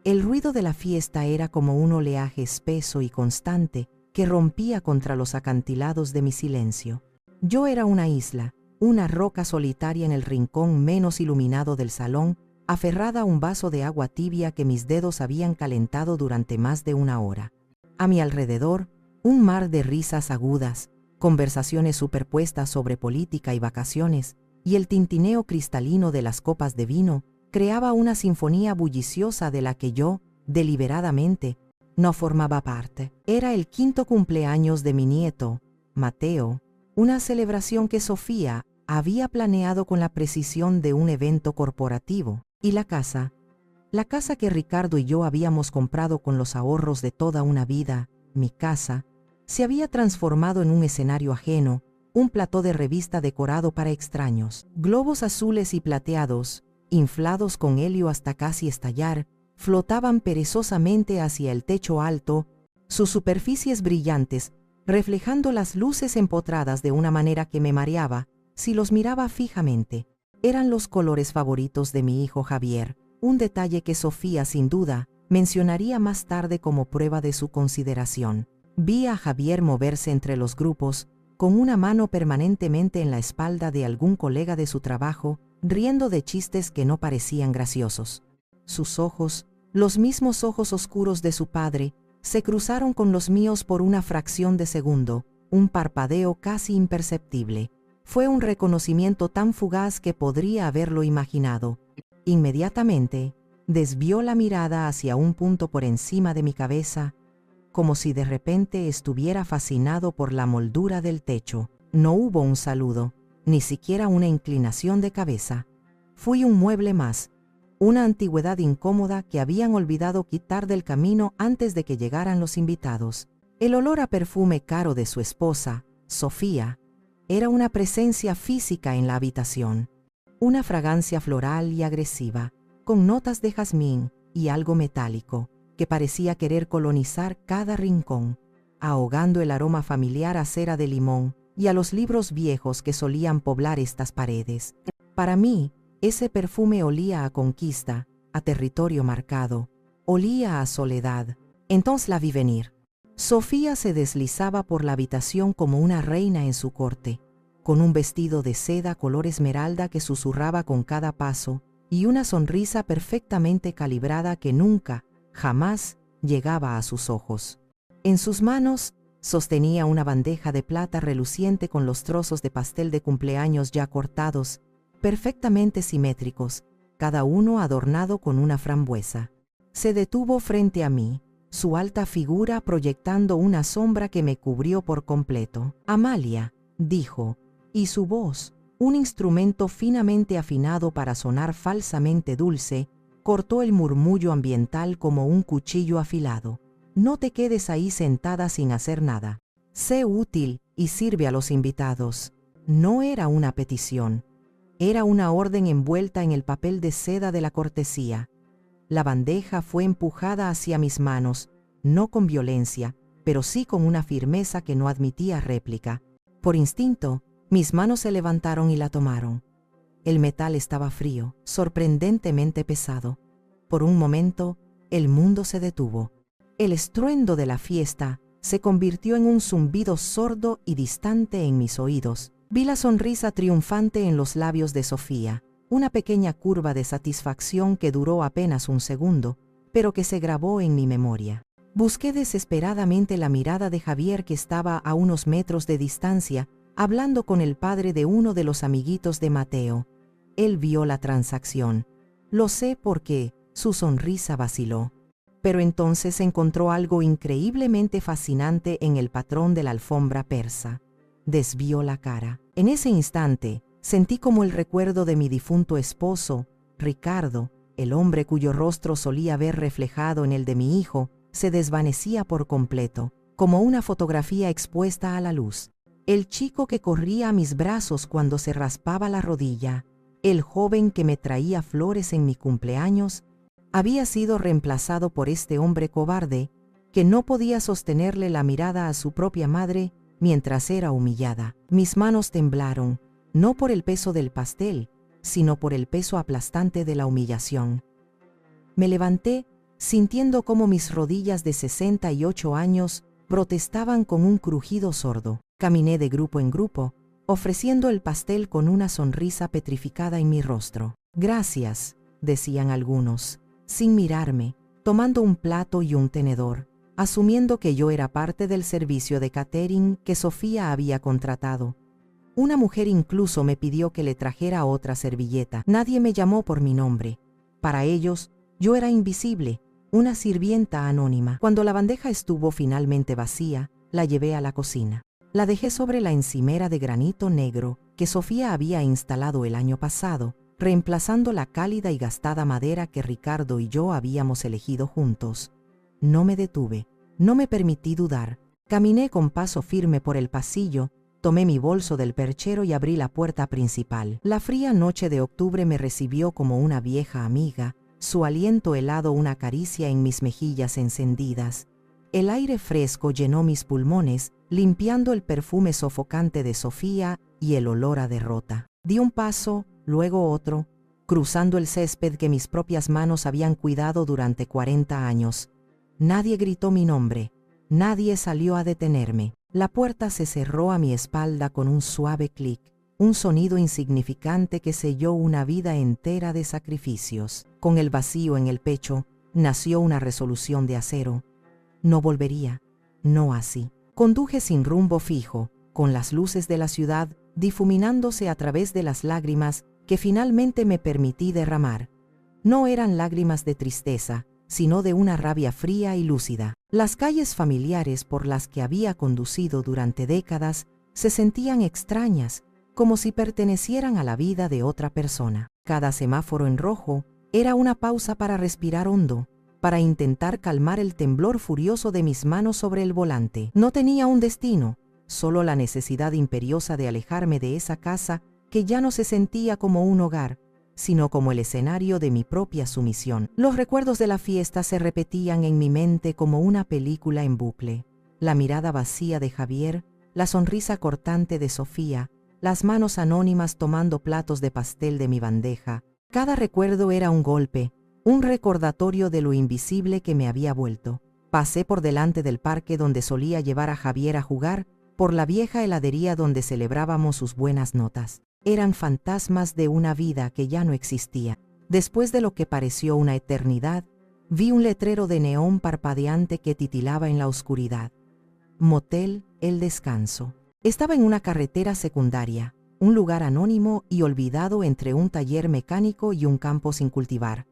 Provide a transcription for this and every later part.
El ruido de la fiesta era como un oleaje espeso y constante que rompía contra los acantilados de mi silencio. Yo era una isla, una roca solitaria en el rincón menos iluminado del salón, aferrada a un vaso de agua tibia que mis dedos habían calentado durante más de una hora. A mi alrededor, un mar de risas agudas, conversaciones superpuestas sobre política y vacaciones, y el tintineo cristalino de las copas de vino creaba una sinfonía bulliciosa de la que yo, deliberadamente, no formaba parte. Era el 5º cumpleaños de mi nieto, Mateo, una celebración que Sofía había planeado con la precisión de un evento corporativo, y la casa que Ricardo y yo habíamos comprado con los ahorros de toda una vida, mi casa, se había transformado en un escenario ajeno, un plató de revista decorado para extraños. Globos azules y plateados, inflados con helio hasta casi estallar, flotaban perezosamente hacia el techo alto, sus superficies brillantes, reflejando las luces empotradas de una manera que me mareaba si los miraba fijamente. Eran los colores favoritos de mi hijo Javier, un detalle que Sofía, sin duda, mencionaría más tarde como prueba de su consideración. Vi a Javier moverse entre los grupos, con una mano permanentemente en la espalda de algún colega de su trabajo, riendo de chistes que no parecían graciosos. Sus ojos, los mismos ojos oscuros de su padre, se cruzaron con los míos por una fracción de segundo, un parpadeo casi imperceptible. Fue un reconocimiento tan fugaz que podría haberlo imaginado. Inmediatamente, desvió la mirada hacia un punto por encima de mi cabeza, como si de repente estuviera fascinado por la moldura del techo. No hubo un saludo, ni siquiera una inclinación de cabeza. Fui un mueble más, una antigüedad incómoda que habían olvidado quitar del camino antes de que llegaran los invitados. El olor a perfume caro de su esposa, Sofía, era una presencia física en la habitación. Una fragancia floral y agresiva, con notas de jazmín y algo metálico, que parecía querer colonizar cada rincón, ahogando el aroma familiar a cera de limón y a los libros viejos que solían poblar estas paredes. Para mí, ese perfume olía a conquista, a territorio marcado, olía a soledad. Entonces la vi venir. Sofía se deslizaba por la habitación como una reina en su corte, con un vestido de seda color esmeralda que susurraba con cada paso y una sonrisa perfectamente calibrada que nunca, jamás, llegaba a sus ojos. En sus manos, sostenía una bandeja de plata reluciente con los trozos de pastel de cumpleaños ya cortados, perfectamente simétricos, cada uno adornado con una frambuesa. Se detuvo frente a mí, su alta figura proyectando una sombra que me cubrió por completo. «Amalia», dijo, y su voz, un instrumento finamente afinado para sonar falsamente dulce, cortó el murmullo ambiental como un cuchillo afilado. «No te quedes ahí sentada sin hacer nada. Sé útil y sirve a los invitados». No era una petición. Era una orden envuelta en el papel de seda de la cortesía. La bandeja fue empujada hacia mis manos, no con violencia, pero sí con una firmeza que no admitía réplica. Por instinto, mis manos se levantaron y la tomaron. El metal estaba frío, sorprendentemente pesado. Por un momento, el mundo se detuvo. El estruendo de la fiesta se convirtió en un zumbido sordo y distante en mis oídos. Vi la sonrisa triunfante en los labios de Sofía, una pequeña curva de satisfacción que duró apenas un segundo, pero que se grabó en mi memoria. Busqué desesperadamente la mirada de Javier, que estaba a unos metros de distancia, hablando con el padre de uno de los amiguitos de Mateo. Él vio la transacción. Lo sé porque su sonrisa vaciló. Pero entonces encontró algo increíblemente fascinante en el patrón de la alfombra persa. Desvió la cara. En ese instante, sentí como el recuerdo de mi difunto esposo, Ricardo, el hombre cuyo rostro solía ver reflejado en el de mi hijo, se desvanecía por completo, como una fotografía expuesta a la luz. El chico que corría a mis brazos cuando se raspaba la rodilla, el joven que me traía flores en mi cumpleaños, había sido reemplazado por este hombre cobarde que no podía sostenerle la mirada a su propia madre mientras era humillada. Mis manos temblaron, no por el peso del pastel, sino por el peso aplastante de la humillación. Me levanté sintiendo cómo mis rodillas de 68 años protestaban con un crujido sordo. Caminé de grupo en grupo, ofreciendo el pastel con una sonrisa petrificada en mi rostro. Gracias, decían algunos, sin mirarme, tomando un plato y un tenedor, asumiendo que yo era parte del servicio de catering que Sofía había contratado. Una mujer incluso me pidió que le trajera otra servilleta. Nadie me llamó por mi nombre. Para ellos, yo era invisible, una sirvienta anónima. Cuando la bandeja estuvo finalmente vacía, la llevé a la cocina. La dejé sobre la encimera de granito negro que Sofía había instalado el año pasado, reemplazando la cálida y gastada madera que Ricardo y yo habíamos elegido juntos. No me detuve, no me permití dudar. Caminé con paso firme por el pasillo, tomé mi bolso del perchero y abrí la puerta principal. La fría noche de octubre me recibió como una vieja amiga, su aliento helado una caricia en mis mejillas encendidas. El aire fresco llenó mis pulmones, limpiando el perfume sofocante de Sofía y el olor a derrota. Di un paso, luego otro, cruzando el césped que mis propias manos habían cuidado durante 40 años. Nadie gritó mi nombre, nadie salió a detenerme. La puerta se cerró a mi espalda con un suave clic, un sonido insignificante que selló una vida entera de sacrificios. Con el vacío en el pecho, nació una resolución de acero. No volvería, no así. Conduje sin rumbo fijo, con las luces de la ciudad difuminándose a través de las lágrimas que finalmente me permití derramar. No eran lágrimas de tristeza, sino de una rabia fría y lúcida. Las calles familiares por las que había conducido durante décadas se sentían extrañas, como si pertenecieran a la vida de otra persona. Cada semáforo en rojo era una pausa para respirar hondo, para intentar calmar el temblor furioso de mis manos sobre el volante. No tenía un destino, solo la necesidad imperiosa de alejarme de esa casa que ya no se sentía como un hogar, sino como el escenario de mi propia sumisión. Los recuerdos de la fiesta se repetían en mi mente como una película en bucle. La mirada vacía de Javier, la sonrisa cortante de Sofía, las manos anónimas tomando platos de pastel de mi bandeja. Cada recuerdo era un golpe, un recordatorio de lo invisible que me había vuelto. Pasé por delante del parque donde solía llevar a Javier a jugar, por la vieja heladería donde celebrábamos sus buenas notas. Eran fantasmas de una vida que ya no existía. Después de lo que pareció una eternidad, vi un letrero de neón parpadeante que titilaba en la oscuridad. Motel El Descanso. Estaba en una carretera secundaria, un lugar anónimo y olvidado entre un taller mecánico y un campo sin cultivar.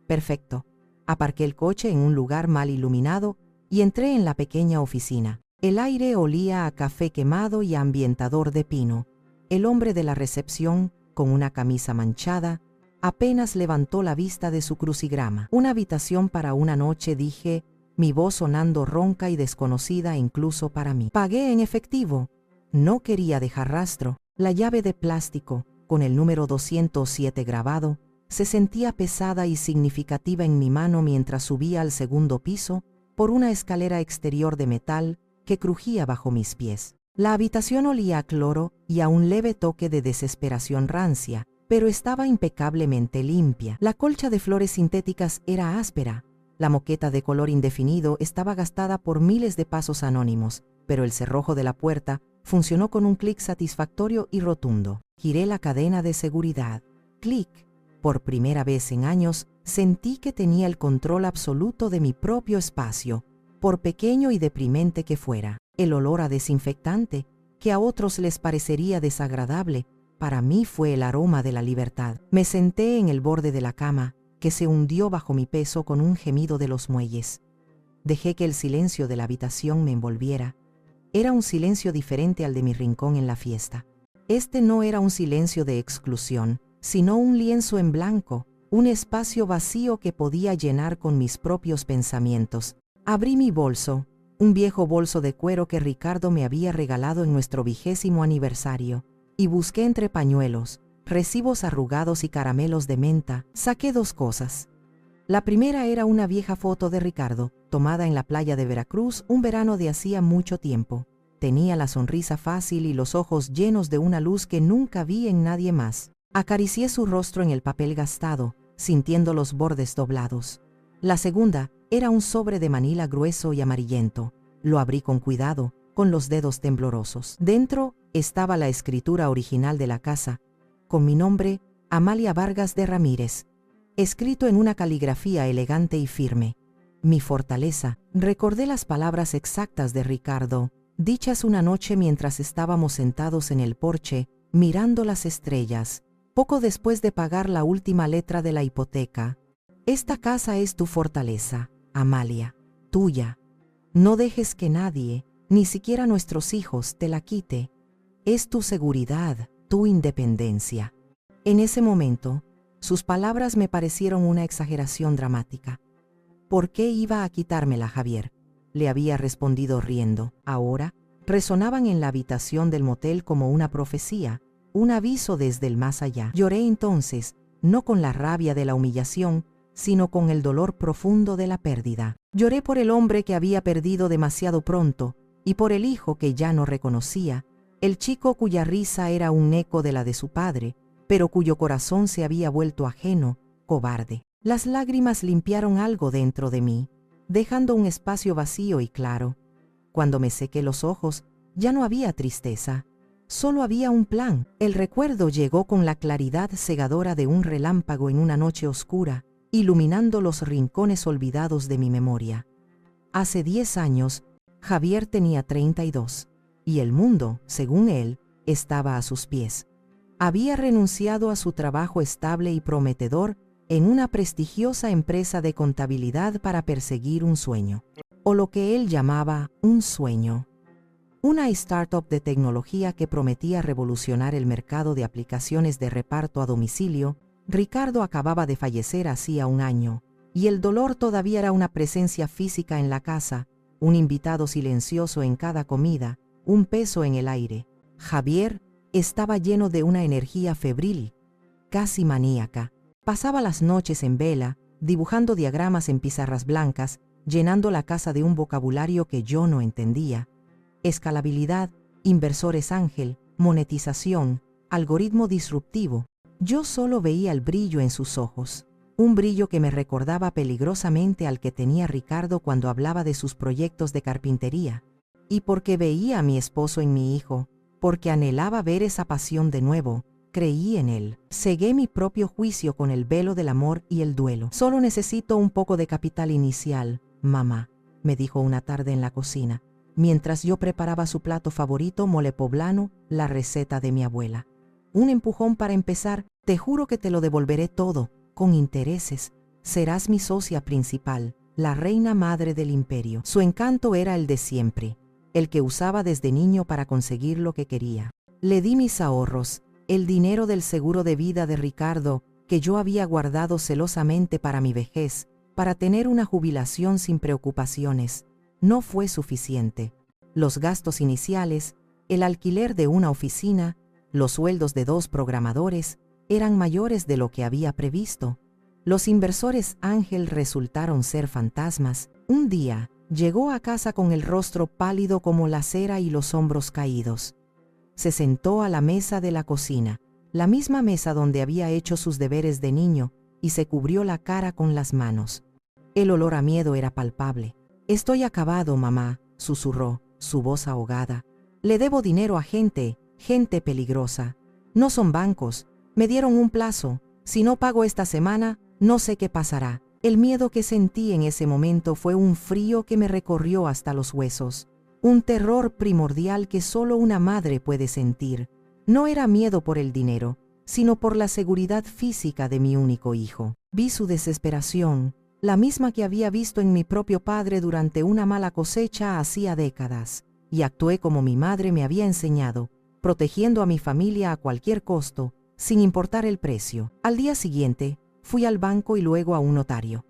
Perfecto. Aparqué el coche en un lugar mal iluminado y entré en la pequeña oficina. El aire olía a café quemado y a ambientador de pino. El hombre de la recepción, con una camisa manchada, apenas levantó la vista de su crucigrama. Una habitación para una noche, dije, mi voz sonando ronca y desconocida incluso para mí. Pagué en efectivo. No quería dejar rastro. La llave de plástico, con el número 207 grabado, se sentía pesada y significativa en mi mano mientras subía al segundo piso por una escalera exterior de metal que crujía bajo mis pies. La habitación olía a cloro y a un leve toque de desesperación rancia, pero estaba impecablemente limpia. La colcha de flores sintéticas era áspera. La moqueta de color indefinido estaba gastada por miles de pasos anónimos, pero el cerrojo de la puerta funcionó con un clic satisfactorio y rotundo. Giré la cadena de seguridad. Clic. Por primera vez en años, sentí que tenía el control absoluto de mi propio espacio, por pequeño y deprimente que fuera. El olor a desinfectante, que a otros les parecería desagradable, para mí fue el aroma de la libertad. Me senté en el borde de la cama, que se hundió bajo mi peso con un gemido de los muelles. Dejé que el silencio de la habitación me envolviera. Era un silencio diferente al de mi rincón en la fiesta. Este no era un silencio de exclusión, sino un lienzo en blanco, un espacio vacío que podía llenar con mis propios pensamientos. Abrí mi bolso, un viejo bolso de cuero que Ricardo me había regalado en nuestro 20º aniversario, y busqué entre pañuelos, recibos arrugados y caramelos de menta. Saqué 2 cosas. La primera era una vieja foto de Ricardo, tomada en la playa de Veracruz un verano de hacía mucho tiempo. Tenía la sonrisa fácil y los ojos llenos de una luz que nunca vi en nadie más. Acaricié su rostro en el papel gastado, sintiendo los bordes doblados. La segunda era un sobre de manila grueso y amarillento. Lo abrí con cuidado, con los dedos temblorosos. Dentro estaba la escritura original de la casa, con mi nombre, Amalia Vargas de Ramírez, escrito en una caligrafía elegante y firme. Mi fortaleza. Recordé las palabras exactas de Ricardo, dichas una noche mientras estábamos sentados en el porche, mirando las estrellas, poco después de pagar la última letra de la hipoteca. Esta casa es tu fortaleza, Amalia, tuya. No dejes que nadie, ni siquiera nuestros hijos, te la quite. Es tu seguridad, tu independencia. En ese momento, sus palabras me parecieron una exageración dramática. ¿Por qué iba a quitármela, Javier?, le había respondido riendo. Ahora, resonaban en la habitación del motel como una profecía, un aviso desde el más allá. Lloré entonces, no con la rabia de la humillación, sino con el dolor profundo de la pérdida. Lloré por el hombre que había perdido demasiado pronto, y por el hijo que ya no reconocía, el chico cuya risa era un eco de la de su padre, pero cuyo corazón se había vuelto ajeno, cobarde. Las lágrimas limpiaron algo dentro de mí, dejando un espacio vacío y claro. Cuando me sequé los ojos, ya no había tristeza, solo había un plan. El recuerdo llegó con la claridad cegadora de un relámpago en una noche oscura, iluminando los rincones olvidados de mi memoria. Hace 10 años, Javier tenía 32, y el mundo, según él, estaba a sus pies. Había renunciado a su trabajo estable y prometedor en una prestigiosa empresa de contabilidad para perseguir un sueño, o lo que él llamaba un sueño. Una startup de tecnología que prometía revolucionar el mercado de aplicaciones de reparto a domicilio. Ricardo acababa de fallecer hacía un año, y el dolor todavía era una presencia física en la casa, un invitado silencioso en cada comida, un peso en el aire. Javier estaba lleno de una energía febril, casi maníaca. Pasaba las noches en vela, dibujando diagramas en pizarras blancas, llenando la casa de un vocabulario que yo no entendía. Escalabilidad, inversores ángel, monetización, algoritmo disruptivo. Yo solo veía el brillo en sus ojos, un brillo que me recordaba peligrosamente al que tenía Ricardo cuando hablaba de sus proyectos de carpintería. Y porque veía a mi esposo en mi hijo, porque anhelaba ver esa pasión de nuevo, creí en él. Cegué mi propio juicio con el velo del amor y el duelo. Solo necesito un poco de capital inicial, mamá, me dijo una tarde en la cocina, mientras yo preparaba su plato favorito, mole poblano, la receta de mi abuela. Un empujón para empezar, te juro que te lo devolveré todo, con intereses. Serás mi socia principal, la reina madre del imperio. Su encanto era el de siempre, el que usaba desde niño para conseguir lo que quería. Le di mis ahorros, el dinero del seguro de vida de Ricardo, que yo había guardado celosamente para mi vejez, para tener una jubilación sin preocupaciones. No fue suficiente. Los gastos iniciales, el alquiler de una oficina, los sueldos de 2 programadores, eran mayores de lo que había previsto. Los inversores ángel resultaron ser fantasmas. Un día, llegó a casa con el rostro pálido como la cera y los hombros caídos. Se sentó a la mesa de la cocina, la misma mesa donde había hecho sus deberes de niño, y se cubrió la cara con las manos. El olor a miedo era palpable. Estoy acabado, mamá, susurró, su voz ahogada. Le debo dinero a gente peligrosa. No son bancos, me dieron un plazo. Si no pago esta semana, no sé qué pasará. El miedo que sentí en ese momento fue un frío que me recorrió hasta los huesos. Un terror primordial que solo una madre puede sentir. No era miedo por el dinero, sino por la seguridad física de mi único hijo. Vi su desesperación, la misma que había visto en mi propio padre durante una mala cosecha hacía décadas, y actué como mi madre me había enseñado, protegiendo a mi familia a cualquier costo, sin importar el precio. Al día siguiente, fui al banco y luego a un notario.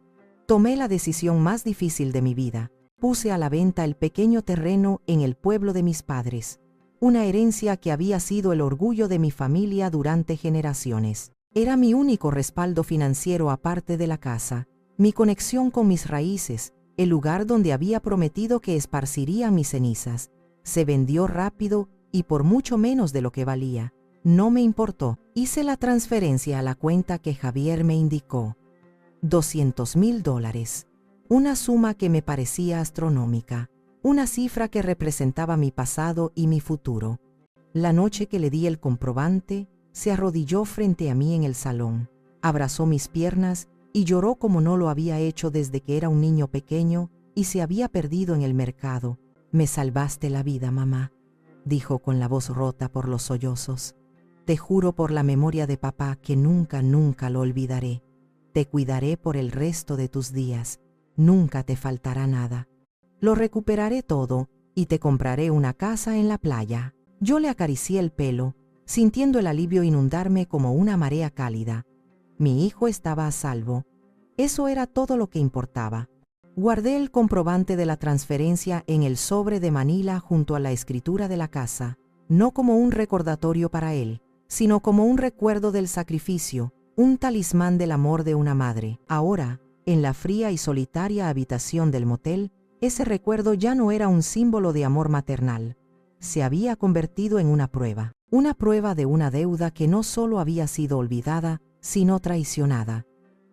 Tomé la decisión más difícil de mi vida. Puse a la venta el pequeño terreno en el pueblo de mis padres, una herencia que había sido el orgullo de mi familia durante generaciones. Era mi único respaldo financiero aparte de la casa, mi conexión con mis raíces, el lugar donde había prometido que esparciría mis cenizas. Se vendió rápido y por mucho menos de lo que valía. No me importó. Hice la transferencia a la cuenta que Javier me indicó. $200,000. Una suma que me parecía astronómica. Una cifra que representaba mi pasado y mi futuro. La noche que le di el comprobante, se arrodilló frente a mí en el salón, abrazó mis piernas y lloró como no lo había hecho desde que era un niño pequeño y se había perdido en el mercado. «Me salvaste la vida, mamá», dijo con la voz rota por los sollozos. «Te juro por la memoria de papá que nunca, nunca lo olvidaré. Te cuidaré por el resto de tus días. Nunca te faltará nada. Lo recuperaré todo y te compraré una casa en la playa». Yo le acaricié el pelo, sintiendo el alivio inundarme como una marea cálida. Mi hijo estaba a salvo. Eso era todo lo que importaba. Guardé el comprobante de la transferencia en el sobre de Manila junto a la escritura de la casa, no como un recordatorio para él, sino como un recuerdo del sacrificio, un talismán del amor de una madre. Ahora, en la fría y solitaria habitación del motel, ese recuerdo ya no era un símbolo de amor maternal. Se había convertido en una prueba de una deuda que no solo había sido olvidada, sino traicionada.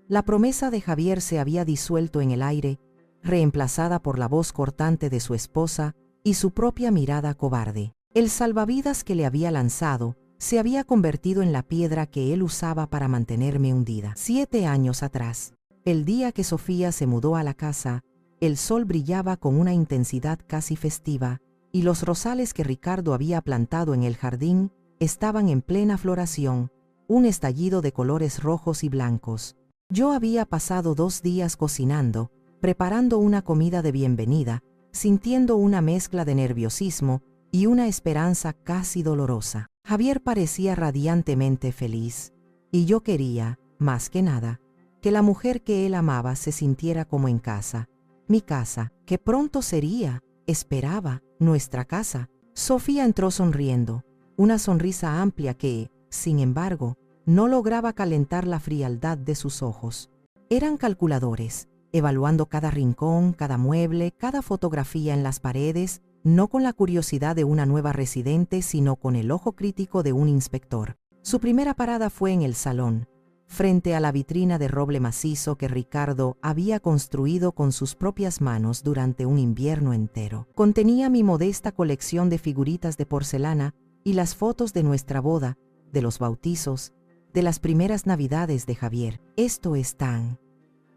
La promesa de Javier se había disuelto en el aire, reemplazada por la voz cortante de su esposa y su propia mirada cobarde. El salvavidas que le había lanzado se había convertido en la piedra que él usaba para mantenerme hundida. 7 años atrás, el día que Sofía se mudó a la casa, el sol brillaba con una intensidad casi festiva, y los rosales que Ricardo había plantado en el jardín estaban en plena floración, un estallido de colores rojos y blancos. Yo había pasado 2 días cocinando, preparando una comida de bienvenida, sintiendo una mezcla de nerviosismo y una esperanza casi dolorosa. Javier parecía radiantemente feliz, y yo quería, más que nada, que la mujer que él amaba se sintiera como en casa. Mi casa, que pronto sería, esperaba, nuestra casa. Sofía entró sonriendo, una sonrisa amplia que, sin embargo, no lograba calentar la frialdad de sus ojos. Eran calculadores, evaluando cada rincón, cada mueble, cada fotografía en las paredes, no con la curiosidad de una nueva residente, sino con el ojo crítico de un inspector. Su primera parada fue en el salón, frente a la vitrina de roble macizo que Ricardo había construido con sus propias manos durante un invierno entero. Contenía mi modesta colección de figuritas de porcelana y las fotos de nuestra boda, de los bautizos, de las primeras navidades de Javier. «Esto es tan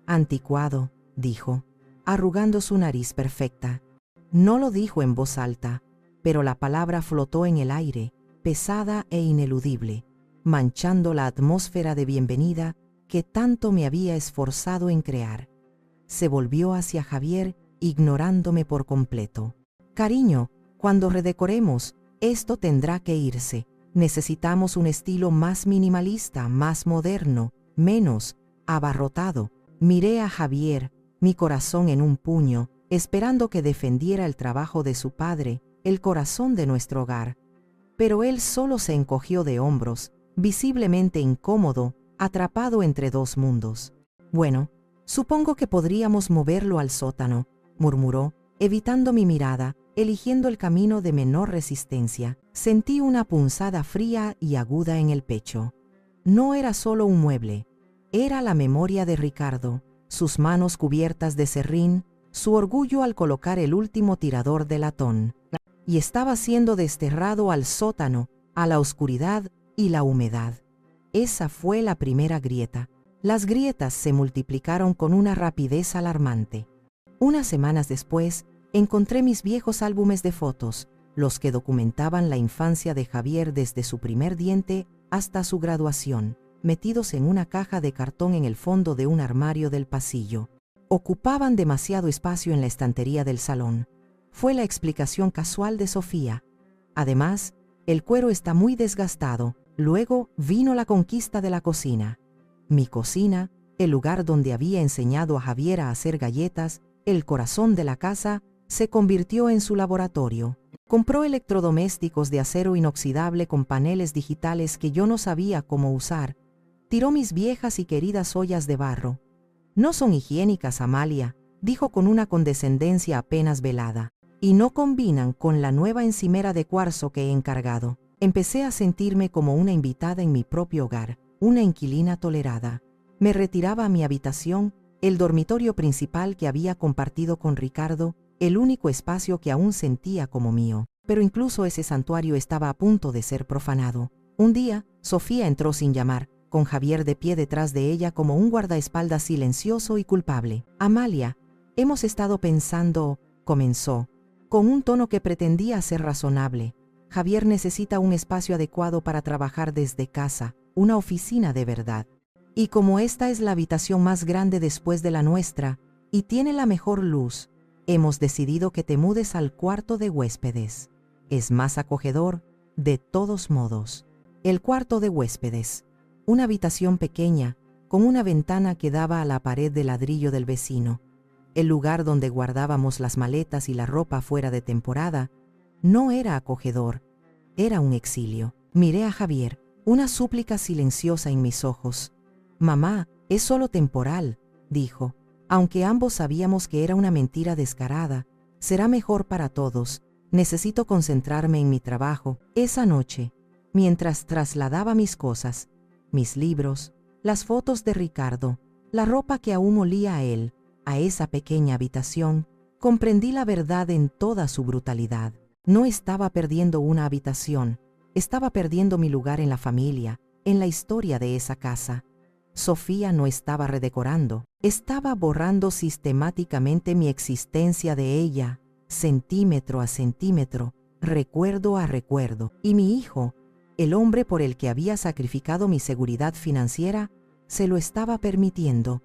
anticuado», dijo, arrugando su nariz perfecta. No lo dijo en voz alta, pero la palabra flotó en el aire, pesada e ineludible, manchando la atmósfera de bienvenida que tanto me había esforzado en crear. Se volvió hacia Javier, ignorándome por completo. «Cariño, cuando redecoremos, esto tendrá que irse. Necesitamos un estilo más minimalista, más moderno, menos abarrotado». Miré a Javier, mi corazón en un puño, esperando que defendiera el trabajo de su padre, el corazón de nuestro hogar. Pero él solo se encogió de hombros, visiblemente incómodo, atrapado entre 2 mundos. «Bueno, supongo que podríamos moverlo al sótano», murmuró, evitando mi mirada, eligiendo el camino de menor resistencia. Sentí una punzada fría y aguda en el pecho. No era solo un mueble, era la memoria de Ricardo, sus manos cubiertas de serrín, su orgullo al colocar el último tirador de latón. Y estaba siendo desterrado al sótano, a la oscuridad y la humedad. Esa fue la primera grieta. Las grietas se multiplicaron con una rapidez alarmante. Unas semanas después, encontré mis viejos álbumes de fotos, los que documentaban la infancia de Javier desde su primer diente hasta su graduación, metidos en una caja de cartón en el fondo de un armario del pasillo. Ocupaban demasiado espacio en la estantería del salón. Fue la explicación casual de Sofía. Además, el cuero está muy desgastado. Luego vino la conquista de la cocina. Mi cocina, el lugar donde había enseñado a Javier a hacer galletas, el corazón de la casa, se convirtió en su laboratorio. Compró electrodomésticos de acero inoxidable con paneles digitales que yo no sabía cómo usar. Tiró mis viejas y queridas ollas de barro. «No son higiénicas, Amalia», dijo con una condescendencia apenas velada, «y no combinan con la nueva encimera de cuarzo que he encargado». Empecé a sentirme como una invitada en mi propio hogar, una inquilina tolerada. Me retiraba a mi habitación, el dormitorio principal que había compartido con Ricardo, el único espacio que aún sentía como mío. Pero incluso ese santuario estaba a punto de ser profanado. Un día, Sofía entró sin llamar, con Javier de pie detrás de ella como un guardaespaldas silencioso y culpable. «Amalia, hemos estado pensando», comenzó, con un tono que pretendía ser razonable. «Javier necesita un espacio adecuado para trabajar desde casa, una oficina de verdad. Y como esta es la habitación más grande después de la nuestra, y tiene la mejor luz, hemos decidido que te mudes al cuarto de huéspedes. Es más acogedor, de todos modos». El cuarto de huéspedes. Una habitación pequeña, con una ventana que daba a la pared de ladrillo del vecino. El lugar donde guardábamos las maletas y la ropa fuera de temporada, no era acogedor, era un exilio. Miré a Javier, una súplica silenciosa en mis ojos. «Mamá, es solo temporal», dijo, aunque ambos sabíamos que era una mentira descarada. «Será mejor para todos. Necesito concentrarme en mi trabajo». Esa noche, mientras trasladaba mis cosas, mis libros, las fotos de Ricardo, la ropa que aún olía a él, a esa pequeña habitación, comprendí la verdad en toda su brutalidad. No estaba perdiendo una habitación, estaba perdiendo mi lugar en la familia, en la historia de esa casa. Sofía no estaba redecorando, estaba borrando sistemáticamente mi existencia de ella, centímetro a centímetro, recuerdo a recuerdo. Y mi hijo, el hombre por el que había sacrificado mi seguridad financiera, se lo estaba permitiendo.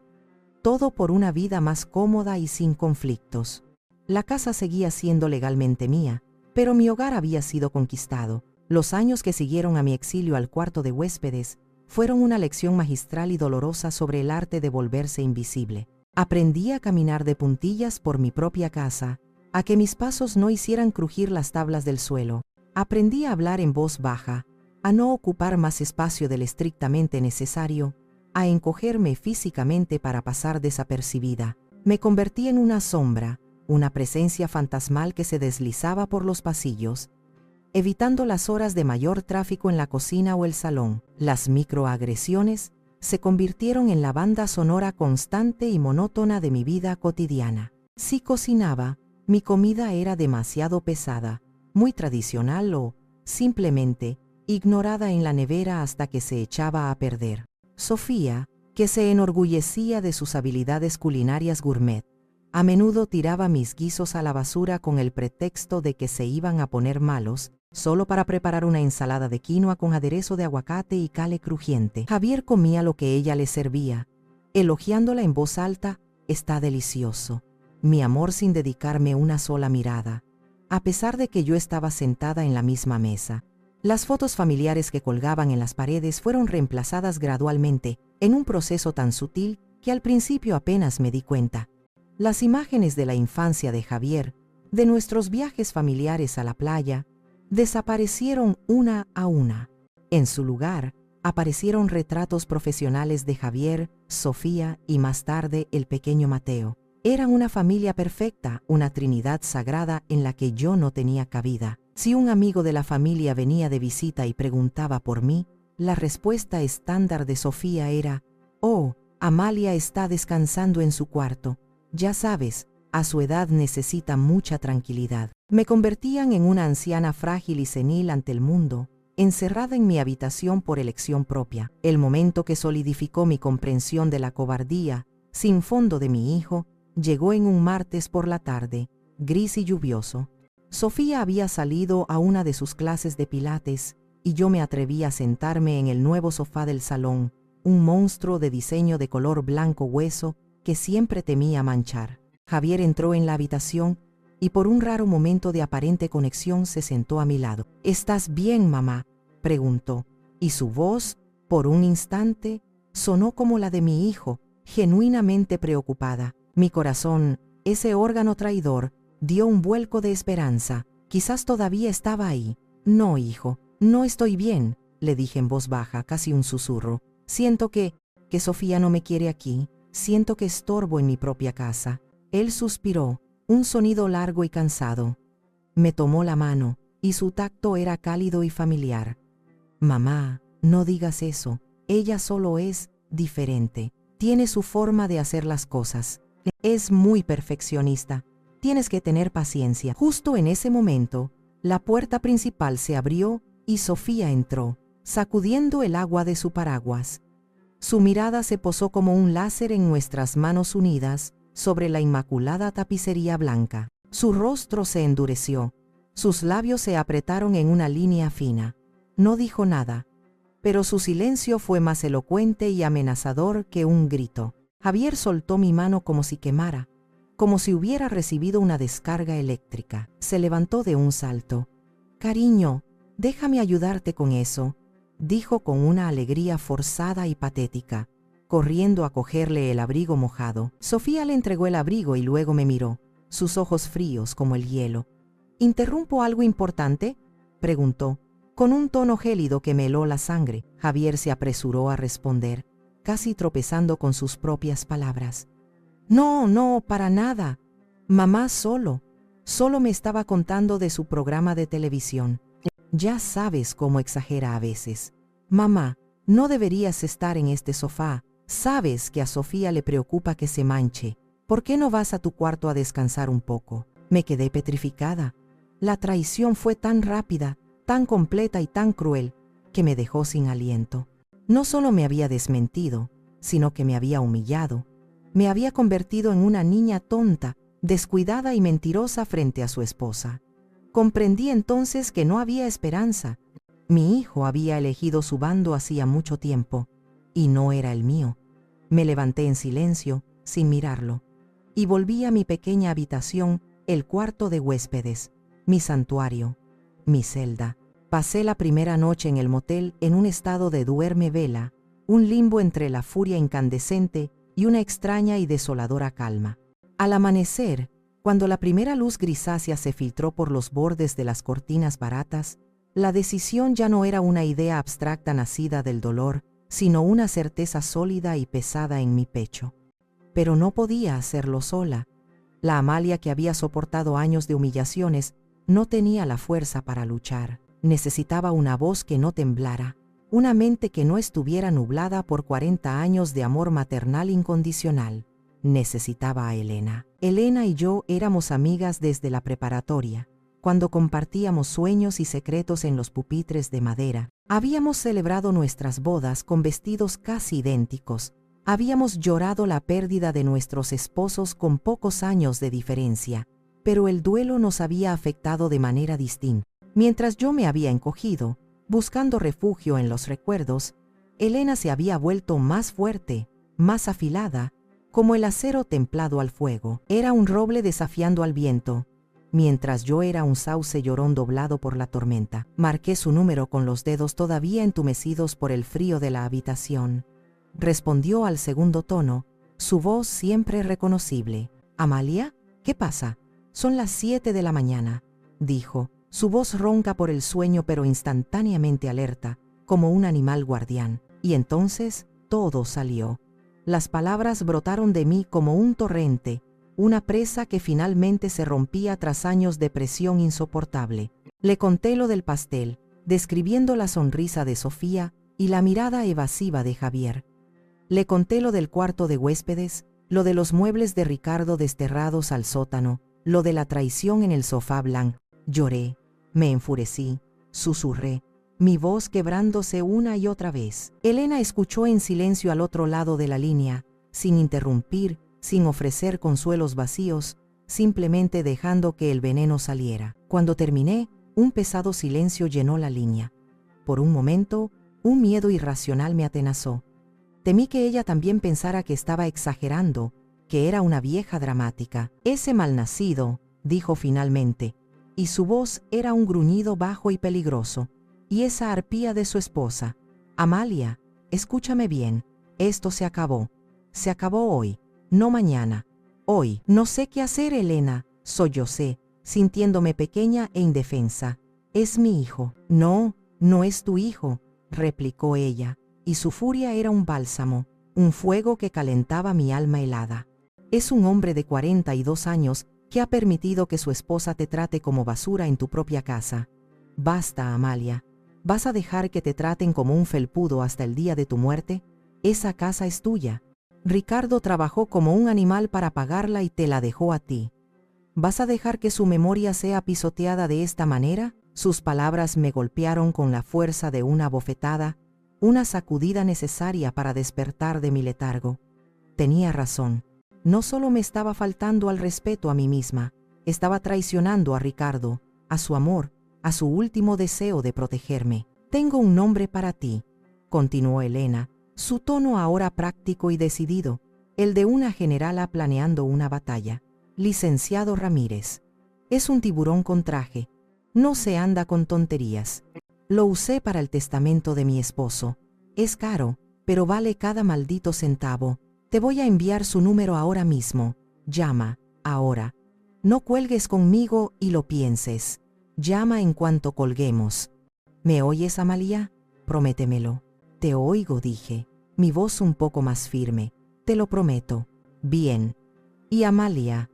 Todo por una vida más cómoda y sin conflictos. La casa seguía siendo legalmente mía, pero mi hogar había sido conquistado. Los años que siguieron a mi exilio al cuarto de huéspedes fueron una lección magistral y dolorosa sobre el arte de volverse invisible. Aprendí a caminar de puntillas por mi propia casa, a que mis pasos no hicieran crujir las tablas del suelo. Aprendí a hablar en voz baja, a no ocupar más espacio del estrictamente necesario, a encogerme físicamente para pasar desapercibida. Me convertí en una sombra, una presencia fantasmal que se deslizaba por los pasillos, evitando las horas de mayor tráfico en la cocina o el salón. Las microagresiones se convirtieron en la banda sonora constante y monótona de mi vida cotidiana. Si cocinaba, mi comida era demasiado pesada, muy tradicional o, simplemente, ignorada en la nevera hasta que se echaba a perder. Sofía, que se enorgullecía de sus habilidades culinarias gourmet, a menudo tiraba mis guisos a la basura con el pretexto de que se iban a poner malos, solo para preparar una ensalada de quinoa con aderezo de aguacate y cale crujiente. Javier comía lo que ella le servía, elogiándola en voz alta: «Está delicioso», mi amor, sin dedicarme una sola mirada, a pesar de que yo estaba sentada en la misma mesa. Las fotos familiares que colgaban en las paredes fueron reemplazadas gradualmente, en un proceso tan sutil que al principio apenas me di cuenta. Las imágenes de la infancia de Javier, de nuestros viajes familiares a la playa, desaparecieron una a una. En su lugar, aparecieron retratos profesionales de Javier, Sofía y más tarde el pequeño Mateo. Eran una familia perfecta, una trinidad sagrada en la que yo no tenía cabida. Si un amigo de la familia venía de visita y preguntaba por mí, la respuesta estándar de Sofía era: «Oh, Amalia está descansando en su cuarto. Ya sabes, a su edad necesita mucha tranquilidad». Me convertían en una anciana frágil y senil ante el mundo, encerrada en mi habitación por elección propia. El momento que solidificó mi comprensión de la cobardía sin fondo de mi hijo llegó en un martes por la tarde, gris y lluvioso. Sofía había salido a una de sus clases de pilates y yo me atreví a sentarme en el nuevo sofá del salón, un monstruo de diseño de color blanco hueso que siempre temía manchar. Javier entró en la habitación y por un raro momento de aparente conexión se sentó a mi lado. «¿Estás bien, mamá?», preguntó, y su voz, por un instante, sonó como la de mi hijo, genuinamente preocupada. Mi corazón, ese órgano traidor, dio un vuelco de esperanza. Quizás todavía estaba ahí. «No, hijo, no estoy bien», le dije en voz baja, casi un susurro. «Siento que Sofía no me quiere aquí. Siento que estorbo en mi propia casa». Él suspiró, un sonido largo y cansado. Me tomó la mano, y su tacto era cálido y familiar. «Mamá, no digas eso. Ella solo es diferente». Tiene su forma de hacer las cosas. Es muy perfeccionista. Tienes que tener paciencia. Justo en ese momento, la puerta principal se abrió y Sofía entró, sacudiendo el agua de su paraguas. Su mirada se posó como un láser en nuestras manos unidas sobre la inmaculada tapicería blanca. Su rostro se endureció. Sus labios se apretaron en una línea fina. No dijo nada, pero su silencio fue más elocuente y amenazador que un grito. Javier soltó mi mano como si quemara, como si hubiera recibido una descarga eléctrica. Se levantó de un salto. «Cariño, déjame ayudarte con eso», dijo con una alegría forzada y patética, corriendo a cogerle el abrigo mojado. Sofía le entregó el abrigo y luego me miró, sus ojos fríos como el hielo. «¿Interrumpo algo importante?», preguntó, con un tono gélido que me heló la sangre. Javier se apresuró a responder, casi tropezando con sus propias palabras. «No, para nada. Mamá solo me estaba contando de su programa de televisión. Ya sabes cómo exagera a veces. Mamá, no deberías estar en este sofá. Sabes que a Sofía le preocupa que se manche. ¿Por qué no vas a tu cuarto a descansar un poco?». Me quedé petrificada. La traición fue tan rápida, tan completa y tan cruel, que me dejó sin aliento. No solo me había desmentido, sino que me había humillado. Me había convertido en una niña tonta, descuidada y mentirosa frente a su esposa. Comprendí entonces que no había esperanza. Mi hijo había elegido su bando hacía mucho tiempo, y no era el mío. Me levanté en silencio, sin mirarlo, y volví a mi pequeña habitación, el cuarto de huéspedes, mi santuario, mi celda. Pasé la primera noche en el motel en un estado de duerme vela, un limbo entre la furia incandescente y una extraña y desoladora calma. Al amanecer, cuando la primera luz grisácea se filtró por los bordes de las cortinas baratas, la decisión ya no era una idea abstracta nacida del dolor, sino una certeza sólida y pesada en mi pecho. Pero no podía hacerlo sola. La Amalia que había soportado años de humillaciones no tenía la fuerza para luchar. Necesitaba una voz que no temblara, una mente que no estuviera nublada por 40 años de amor maternal incondicional. Necesitaba a Elena. Elena y yo éramos amigas desde la preparatoria, cuando compartíamos sueños y secretos en los pupitres de madera. Habíamos celebrado nuestras bodas con vestidos casi idénticos. Habíamos llorado la pérdida de nuestros esposos con pocos años de diferencia, pero el duelo nos había afectado de manera distinta. Mientras yo me había encogido, buscando refugio en los recuerdos, Elena se había vuelto más fuerte, más afilada, como el acero templado al fuego. Era un roble desafiando al viento, mientras yo era un sauce llorón doblado por la tormenta. Marqué su número con los dedos todavía entumecidos por el frío de la habitación. Respondió al segundo tono, su voz siempre reconocible. «¿Amalia? ¿Qué pasa? Son las 7 de la mañana», dijo, su voz ronca por el sueño pero instantáneamente alerta, como un animal guardián. Y entonces todo salió. Las palabras brotaron de mí como un torrente, una presa que finalmente se rompía tras años de presión insoportable. Le conté lo del pastel, describiendo la sonrisa de Sofía y la mirada evasiva de Javier. Le conté lo del cuarto de huéspedes, lo de los muebles de Ricardo desterrados al sótano, lo de la traición en el sofá blanco. Lloré, me enfurecí, susurré, mi voz quebrándose una y otra vez. Elena escuchó en silencio al otro lado de la línea, sin interrumpir, sin ofrecer consuelos vacíos, simplemente dejando que el veneno saliera. Cuando terminé, un pesado silencio llenó la línea. Por un momento, un miedo irracional me atenazó. Temí que ella también pensara que estaba exagerando, que era una vieja dramática. «Ese malnacido», dijo finalmente, y su voz era un gruñido bajo y peligroso. Y esa arpía de su esposa. «Amalia, escúchame bien, esto se acabó hoy, no mañana, hoy». «No sé qué hacer, Elena», sollocé, sintiéndome pequeña e indefensa. «Es mi hijo». «No, no es tu hijo», replicó ella, y su furia era un bálsamo, un fuego que calentaba mi alma helada. «Es un hombre de 42 años que ha permitido que su esposa te trate como basura en tu propia casa. Basta, Amalia. ¿Vas a dejar que te traten como un felpudo hasta el día de tu muerte? Esa casa es tuya. Ricardo trabajó como un animal para pagarla y te la dejó a ti. ¿Vas a dejar que su memoria sea pisoteada de esta manera? Sus palabras me golpearon con la fuerza de una bofetada, una sacudida necesaria para despertar de mi letargo. Tenía razón. No solo me estaba faltando al respeto a mí misma, estaba traicionando a Ricardo, a su amor, a su último deseo de protegerme. Tengo un nombre para ti, continuó Elena, su tono ahora práctico y decidido, el de una generala planeando una batalla. Licenciado Ramírez. Es un tiburón con traje. No se anda con tonterías. Lo usé para el testamento de mi esposo. Es caro, pero vale cada maldito centavo. Te voy a enviar su número ahora mismo. Llama, ahora. No cuelgues conmigo y lo pienses. Llama en cuanto colguemos. ¿Me oyes, Amalia? Prométemelo. Te oigo, dije, mi voz un poco más firme. Te lo prometo. Bien. Y Amalia,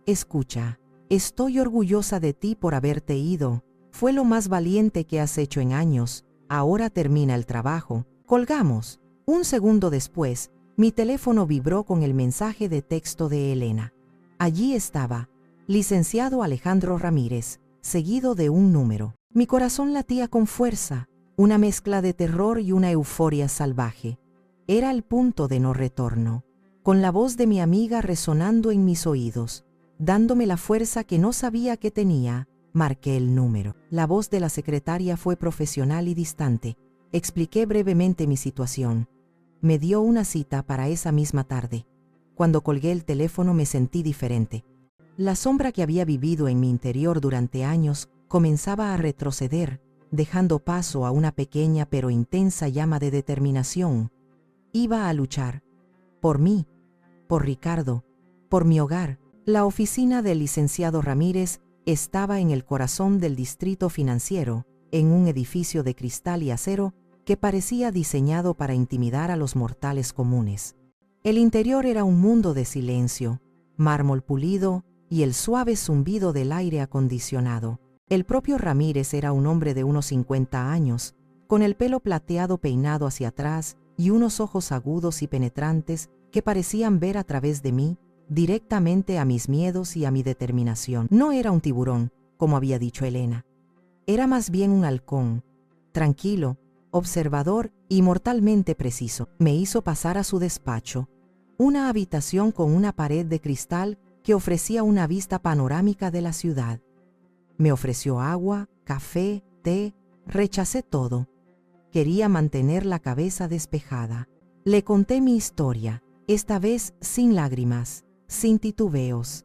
escucha, estoy orgullosa de ti por haberte ido. Fue lo más valiente que has hecho en años. Ahora termina el trabajo. Colgamos. Un segundo después, mi teléfono vibró con el mensaje de texto de Elena. Allí estaba, licenciado Alejandro Ramírez, seguido de un número. Mi corazón latía con fuerza, una mezcla de terror y una euforia salvaje. Era el punto de no retorno, con la voz de mi amiga resonando en mis oídos, dándome la fuerza que no sabía que tenía. Marqué el número. La voz de la secretaria fue profesional y distante. Expliqué brevemente mi situación. Me dio una cita para esa misma tarde. Cuando colgué el teléfono me sentí diferente. La sombra que había vivido en mi interior durante años comenzaba a retroceder, dejando paso a una pequeña pero intensa llama de determinación. Iba a luchar. Por mí, por Ricardo, por mi hogar. La oficina del licenciado Ramírez estaba en el corazón del distrito financiero, en un edificio de cristal y acero que parecía diseñado para intimidar a los mortales comunes. El interior era un mundo de silencio, mármol pulido y el suave zumbido del aire acondicionado. El propio Ramírez era un hombre de unos 50 años, con el pelo plateado peinado hacia atrás y unos ojos agudos y penetrantes que parecían ver a través de mí, directamente a mis miedos y a mi determinación. No era un tiburón, como había dicho Elena. Era más bien un halcón, tranquilo, observador y mortalmente preciso. Me hizo pasar a su despacho, una habitación con una pared de cristal que ofrecía una vista panorámica de la ciudad. Me ofreció agua, café, té, rechacé todo. Quería mantener la cabeza despejada. Le conté mi historia, esta vez sin lágrimas, sin titubeos.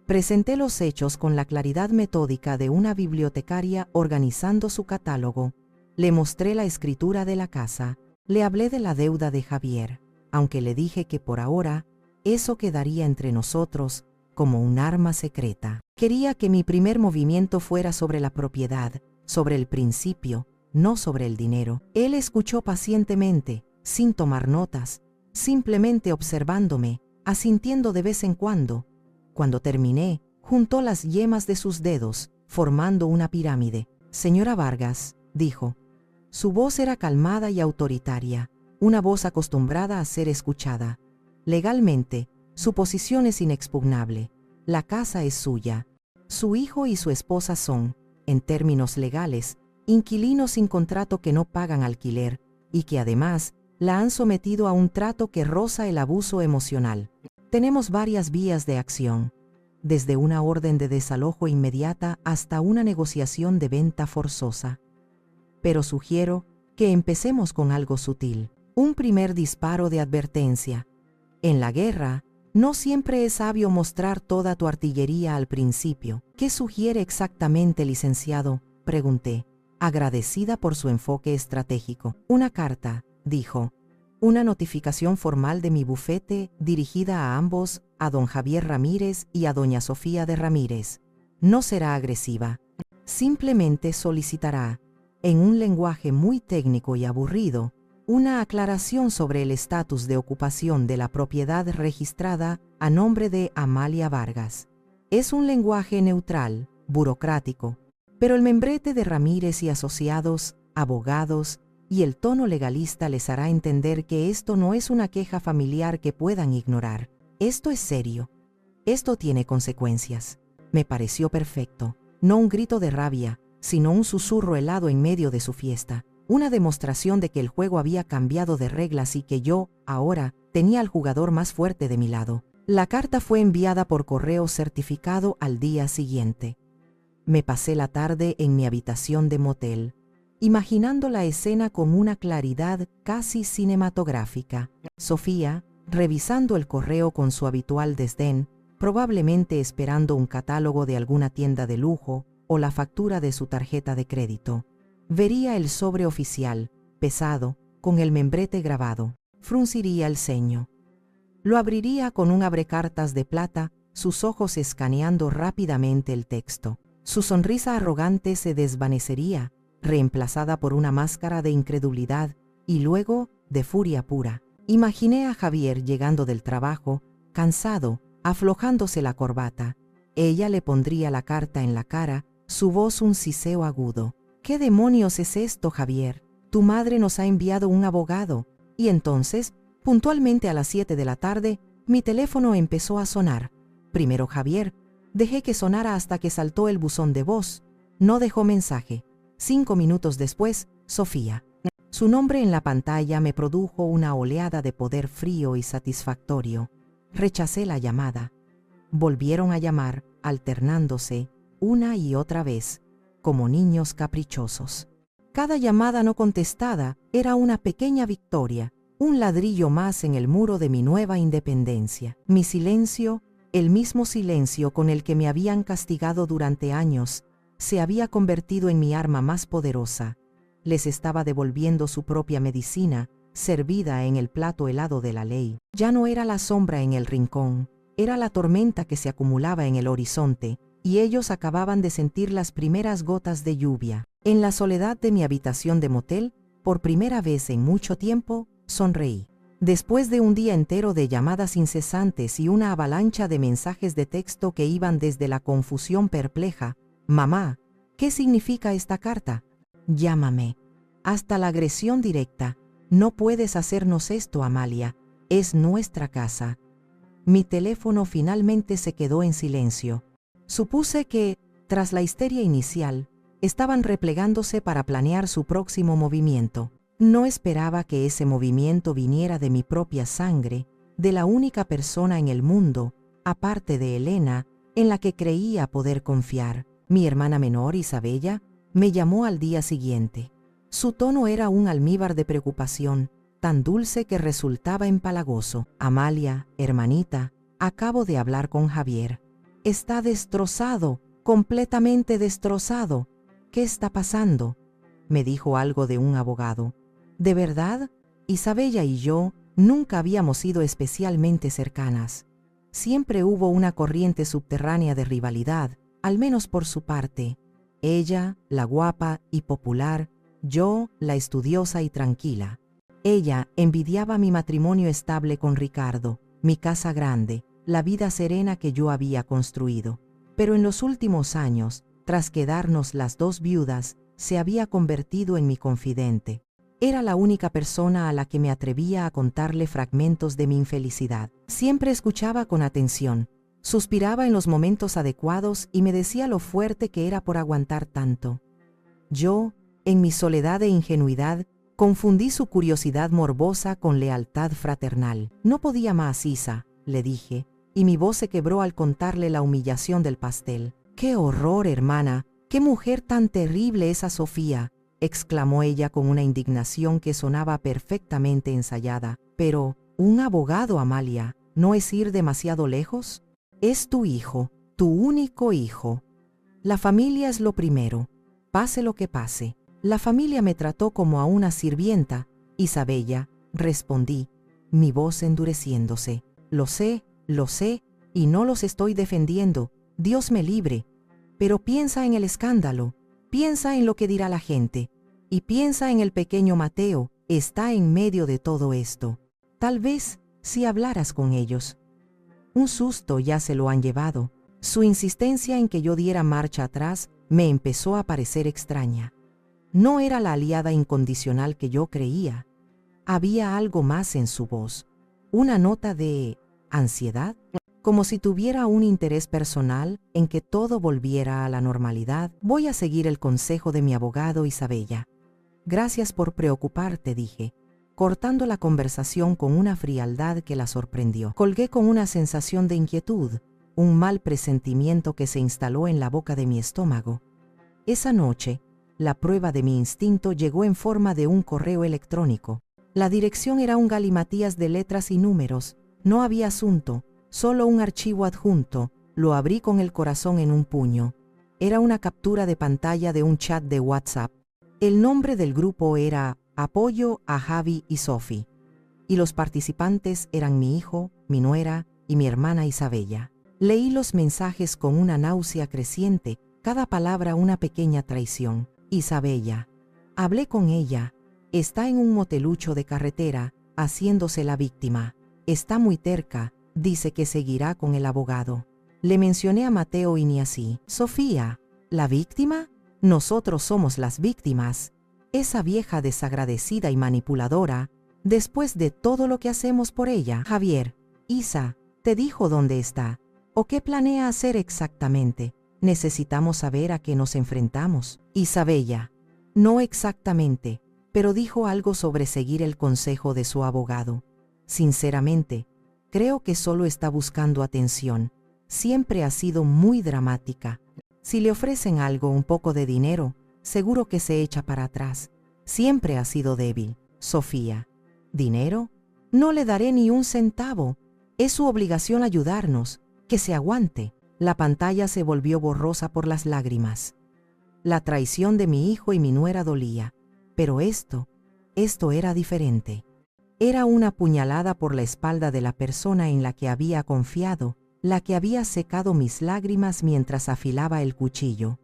Presenté los hechos con la claridad metódica de una bibliotecaria organizando su catálogo. Le mostré la escritura de la casa. Le hablé de la deuda de Javier, aunque le dije que por ahora eso quedaría entre nosotros como un arma secreta. Quería que mi primer movimiento fuera sobre la propiedad, sobre el principio, no sobre el dinero. Él escuchó pacientemente, sin tomar notas, simplemente observándome, asintiendo de vez en cuando. Cuando terminé, juntó las yemas de sus dedos, formando una pirámide. Señora Vargas, dijo. Su voz era calmada y autoritaria, una voz acostumbrada a ser escuchada. Legalmente, su posición es inexpugnable. La casa es suya. Su hijo y su esposa son, en términos legales, inquilinos sin contrato que no pagan alquiler y que además la han sometido a un trato que roza el abuso emocional. Tenemos varias vías de acción, desde una orden de desalojo inmediata hasta una negociación de venta forzosa. Pero sugiero que empecemos con algo sutil, un primer disparo de advertencia. En la guerra, no siempre es sabio mostrar toda tu artillería al principio. ¿Qué sugiere exactamente, licenciado?, pregunté, agradecida por su enfoque estratégico. Una carta, dijo. Una notificación formal de mi bufete dirigida a ambos, a don Javier Ramírez y a doña Sofía de Ramírez. No será agresiva. Simplemente solicitará, en un lenguaje muy técnico y aburrido, una aclaración sobre el estatus de ocupación de la propiedad registrada a nombre de Amalia Vargas. Es un lenguaje neutral, burocrático, pero el membrete de Ramírez y asociados, abogados, y el tono legalista les hará entender que esto no es una queja familiar que puedan ignorar. Esto es serio. Esto tiene consecuencias. Me pareció perfecto. No un grito de rabia, sino un susurro helado en medio de su fiesta. Una demostración de que el juego había cambiado de reglas y que yo, ahora, tenía al jugador más fuerte de mi lado. La carta fue enviada por correo certificado al día siguiente. Me pasé la tarde en mi habitación de motel, imaginando la escena con una claridad casi cinematográfica. Sofía, revisando el correo con su habitual desdén, probablemente esperando un catálogo de alguna tienda de lujo o la factura de su tarjeta de crédito. Vería el sobre oficial, pesado, con el membrete grabado. Frunciría el ceño. Lo abriría con un abrecartas de plata, sus ojos escaneando rápidamente el texto. Su sonrisa arrogante se desvanecería, reemplazada por una máscara de incredulidad y luego de furia pura. Imaginé a Javier llegando del trabajo, cansado, aflojándose la corbata. Ella le pondría la carta en la cara, su voz un siseo agudo. ¿Qué demonios es esto, Javier? Tu madre nos ha enviado un abogado. Y entonces, puntualmente a las 7 de la tarde, mi teléfono empezó a sonar. Primero Javier. Dejé que sonara hasta que saltó el buzón de voz. No dejó mensaje. 5 minutos después, Sofía. Su nombre en la pantalla me produjo una oleada de poder frío y satisfactorio. Rechacé la llamada. Volvieron a llamar, alternándose, una y otra vez, como niños caprichosos. Cada llamada no contestada era una pequeña victoria, un ladrillo más en el muro de mi nueva independencia. Mi silencio, el mismo silencio con el que me habían castigado durante años, se había convertido en mi arma más poderosa. Les estaba devolviendo su propia medicina, servida en el plato helado de la ley. Ya no era la sombra en el rincón, era la tormenta que se acumulaba en el horizonte, y ellos acababan de sentir las primeras gotas de lluvia. En la soledad de mi habitación de motel, por primera vez en mucho tiempo, sonreí. Después de un día entero de llamadas incesantes y una avalancha de mensajes de texto que iban desde la confusión perpleja, «Mamá, ¿qué significa esta carta? Llámame», hasta la agresión directa, «No puedes hacernos esto, Amalia, es nuestra casa». Mi teléfono finalmente se quedó en silencio. Supuse que, tras la histeria inicial, estaban replegándose para planear su próximo movimiento. No esperaba que ese movimiento viniera de mi propia sangre, de la única persona en el mundo, aparte de Elena, en la que creía poder confiar. Mi hermana menor, Isabella, me llamó al día siguiente. Su tono era un almíbar de preocupación, tan dulce que resultaba empalagoso. «Amalia, hermanita, acabo de hablar con Javier. Está destrozado, completamente destrozado. ¿Qué está pasando?», me dijo algo de un abogado. De verdad, Isabella y yo nunca habíamos sido especialmente cercanas. Siempre hubo una corriente subterránea de rivalidad, al menos por su parte. Ella, la guapa y popular, yo, la estudiosa y tranquila. Ella envidiaba mi matrimonio estable con Ricardo, mi casa grande, la vida serena que yo había construido. Pero en los últimos años, tras quedarnos las dos viudas, se había convertido en mi confidente. Era la única persona a la que me atrevía a contarle fragmentos de mi infelicidad. Siempre escuchaba con atención, suspiraba en los momentos adecuados y me decía lo fuerte que era por aguantar tanto. Yo, en mi soledad e ingenuidad, confundí su curiosidad morbosa con lealtad fraternal. «No podía más, Isa», le dije, y mi voz se quebró al contarle la humillación del pastel. «¡Qué horror, hermana! ¡Qué mujer tan terrible esa Sofía!», exclamó ella con una indignación que sonaba perfectamente ensayada. «Pero, un abogado, Amalia, ¿no es ir demasiado lejos? Es tu hijo, tu único hijo. La familia es lo primero, pase lo que pase». La familia me trató como a una sirvienta, Isabella, respondí, mi voz endureciéndose. Lo sé, y no los estoy defendiendo, Dios me libre. Pero piensa en el escándalo, piensa en lo que dirá la gente, y piensa en el pequeño Mateo, está en medio de todo esto. Tal vez, si hablaras con ellos. Un susto ya se lo han llevado. Su insistencia en que yo diera marcha atrás me empezó a parecer extraña. No era la aliada incondicional que yo creía. Había algo más en su voz. Una nota de ansiedad, como si tuviera un interés personal en que todo volviera a la normalidad. Voy a seguir el consejo de mi abogado, Isabella. Gracias por preocuparte, dije, cortando la conversación con una frialdad que la sorprendió. Colgué con una sensación de inquietud, un mal presentimiento que se instaló en la boca de mi estómago. Esa noche, la prueba de mi instinto llegó en forma de un correo electrónico. La dirección era un galimatías de letras y números. No había asunto, solo un archivo adjunto. Lo abrí con el corazón en un puño. Era una captura de pantalla de un chat de WhatsApp. El nombre del grupo era Apoyo a Javi y Sophie. Y los participantes eran mi hijo, mi nuera y mi hermana Isabella. Leí los mensajes con una náusea creciente, cada palabra una pequeña traición. Isabella. Hablé con ella. Está en un motelucho de carretera, haciéndose la víctima. Está muy terca, dice que seguirá con el abogado. Le mencioné a Mateo y ni así. Sofía, ¿la víctima? Nosotros somos las víctimas. Esa vieja desagradecida y manipuladora, después de todo lo que hacemos por ella. Javier, Isa, ¿te dijo dónde está? ¿O qué planea hacer exactamente? Necesitamos saber a qué nos enfrentamos. Isabella, no exactamente, pero dijo algo sobre seguir el consejo de su abogado. Sinceramente, creo que solo está buscando atención. Siempre ha sido muy dramática. Si le ofrecen algo, un poco de dinero, seguro que se echa para atrás. Siempre ha sido débil. Sofía, ¿dinero? No le daré ni un centavo. Es su obligación ayudarnos. Que se aguante. La pantalla se volvió borrosa por las lágrimas. La traición de mi hijo y mi nuera dolía. Pero esto era diferente. Era una puñalada por la espalda de la persona en la que había confiado, la que había secado mis lágrimas mientras afilaba el cuchillo.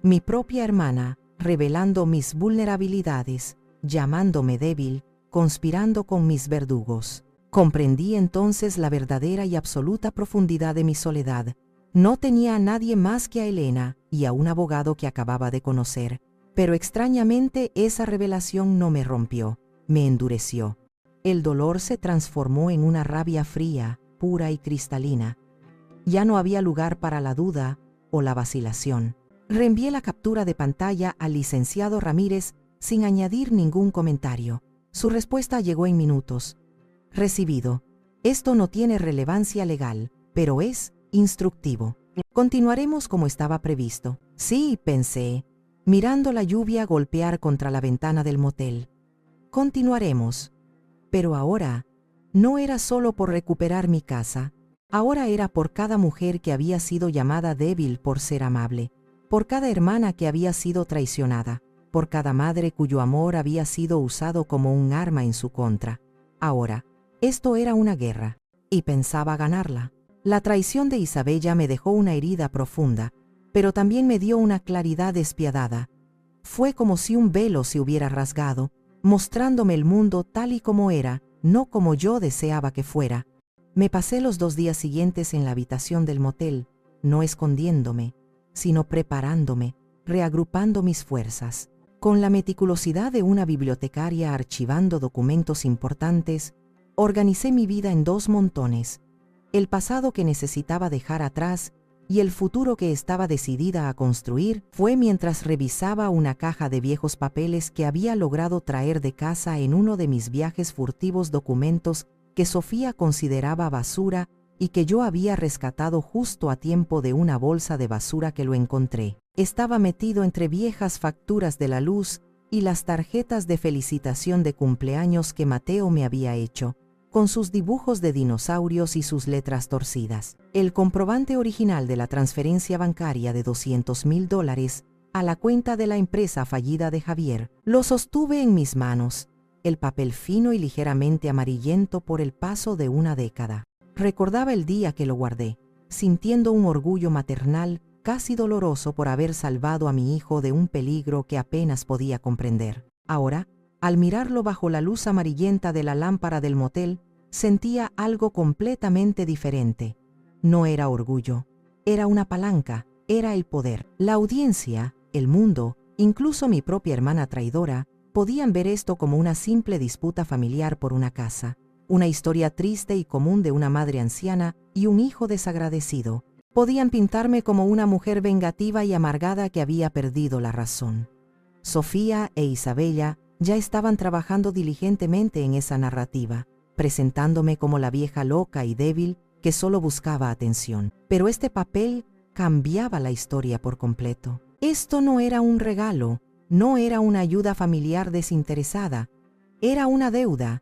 Mi propia hermana, revelando mis vulnerabilidades, llamándome débil, conspirando con mis verdugos. Comprendí entonces la verdadera y absoluta profundidad de mi soledad. No tenía a nadie más que a Elena y a un abogado que acababa de conocer. Pero extrañamente esa revelación no me rompió, me endureció. El dolor se transformó en una rabia fría, pura y cristalina. Ya no había lugar para la duda o la vacilación. Reenvié la captura de pantalla al licenciado Ramírez sin añadir ningún comentario. Su respuesta llegó en minutos. Recibido. Esto no tiene relevancia legal, pero es instructivo. Continuaremos como estaba previsto. Sí, pensé, mirando la lluvia golpear contra la ventana del motel. Continuaremos. Pero ahora, no era solo por recuperar mi casa. Ahora era por cada mujer que había sido llamada débil por ser amable, por cada hermana que había sido traicionada, por cada madre cuyo amor había sido usado como un arma en su contra. Ahora, esto era una guerra, y pensaba ganarla. La traición de Isabella me dejó una herida profunda, pero también me dio una claridad despiadada. Fue como si un velo se hubiera rasgado, mostrándome el mundo tal y como era, no como yo deseaba que fuera. Me pasé los 2 días siguientes en la habitación del motel, no escondiéndome, sino preparándome, reagrupando mis fuerzas. Con la meticulosidad de una bibliotecaria archivando documentos importantes, organicé mi vida en 2 montones, el pasado que necesitaba dejar atrás y el futuro que estaba decidida a construir. Fue mientras revisaba una caja de viejos papeles que había logrado traer de casa en uno de mis viajes furtivos, documentos que Sofía consideraba basura y que yo había rescatado justo a tiempo de una bolsa de basura que lo encontré. Estaba metido entre viejas facturas de la luz y las tarjetas de felicitación de cumpleaños que Mateo me había hecho, con sus dibujos de dinosaurios y sus letras torcidas. El comprobante original de la transferencia bancaria de $200,000 a la cuenta de la empresa fallida de Javier. Lo sostuve en mis manos, el papel fino y ligeramente amarillento por el paso de una década. Recordaba el día que lo guardé, sintiendo un orgullo maternal casi doloroso por haber salvado a mi hijo de un peligro que apenas podía comprender. Ahora, al mirarlo bajo la luz amarillenta de la lámpara del motel, sentía algo completamente diferente. No era orgullo, era una palanca, era el poder. La audiencia, el mundo, Incluso mi propia hermana traidora podían ver esto como una simple disputa familiar por una casa, una historia triste y común de una madre anciana y un hijo desagradecido. Podían pintarme como una mujer vengativa y amargada que había perdido la razón. Sofía e Isabella ya estaban trabajando diligentemente en esa narrativa, presentándome como la vieja loca y débil que solo buscaba atención. Pero este papel cambiaba la historia por completo. Esto no era un regalo, no era una ayuda familiar desinteresada, era una deuda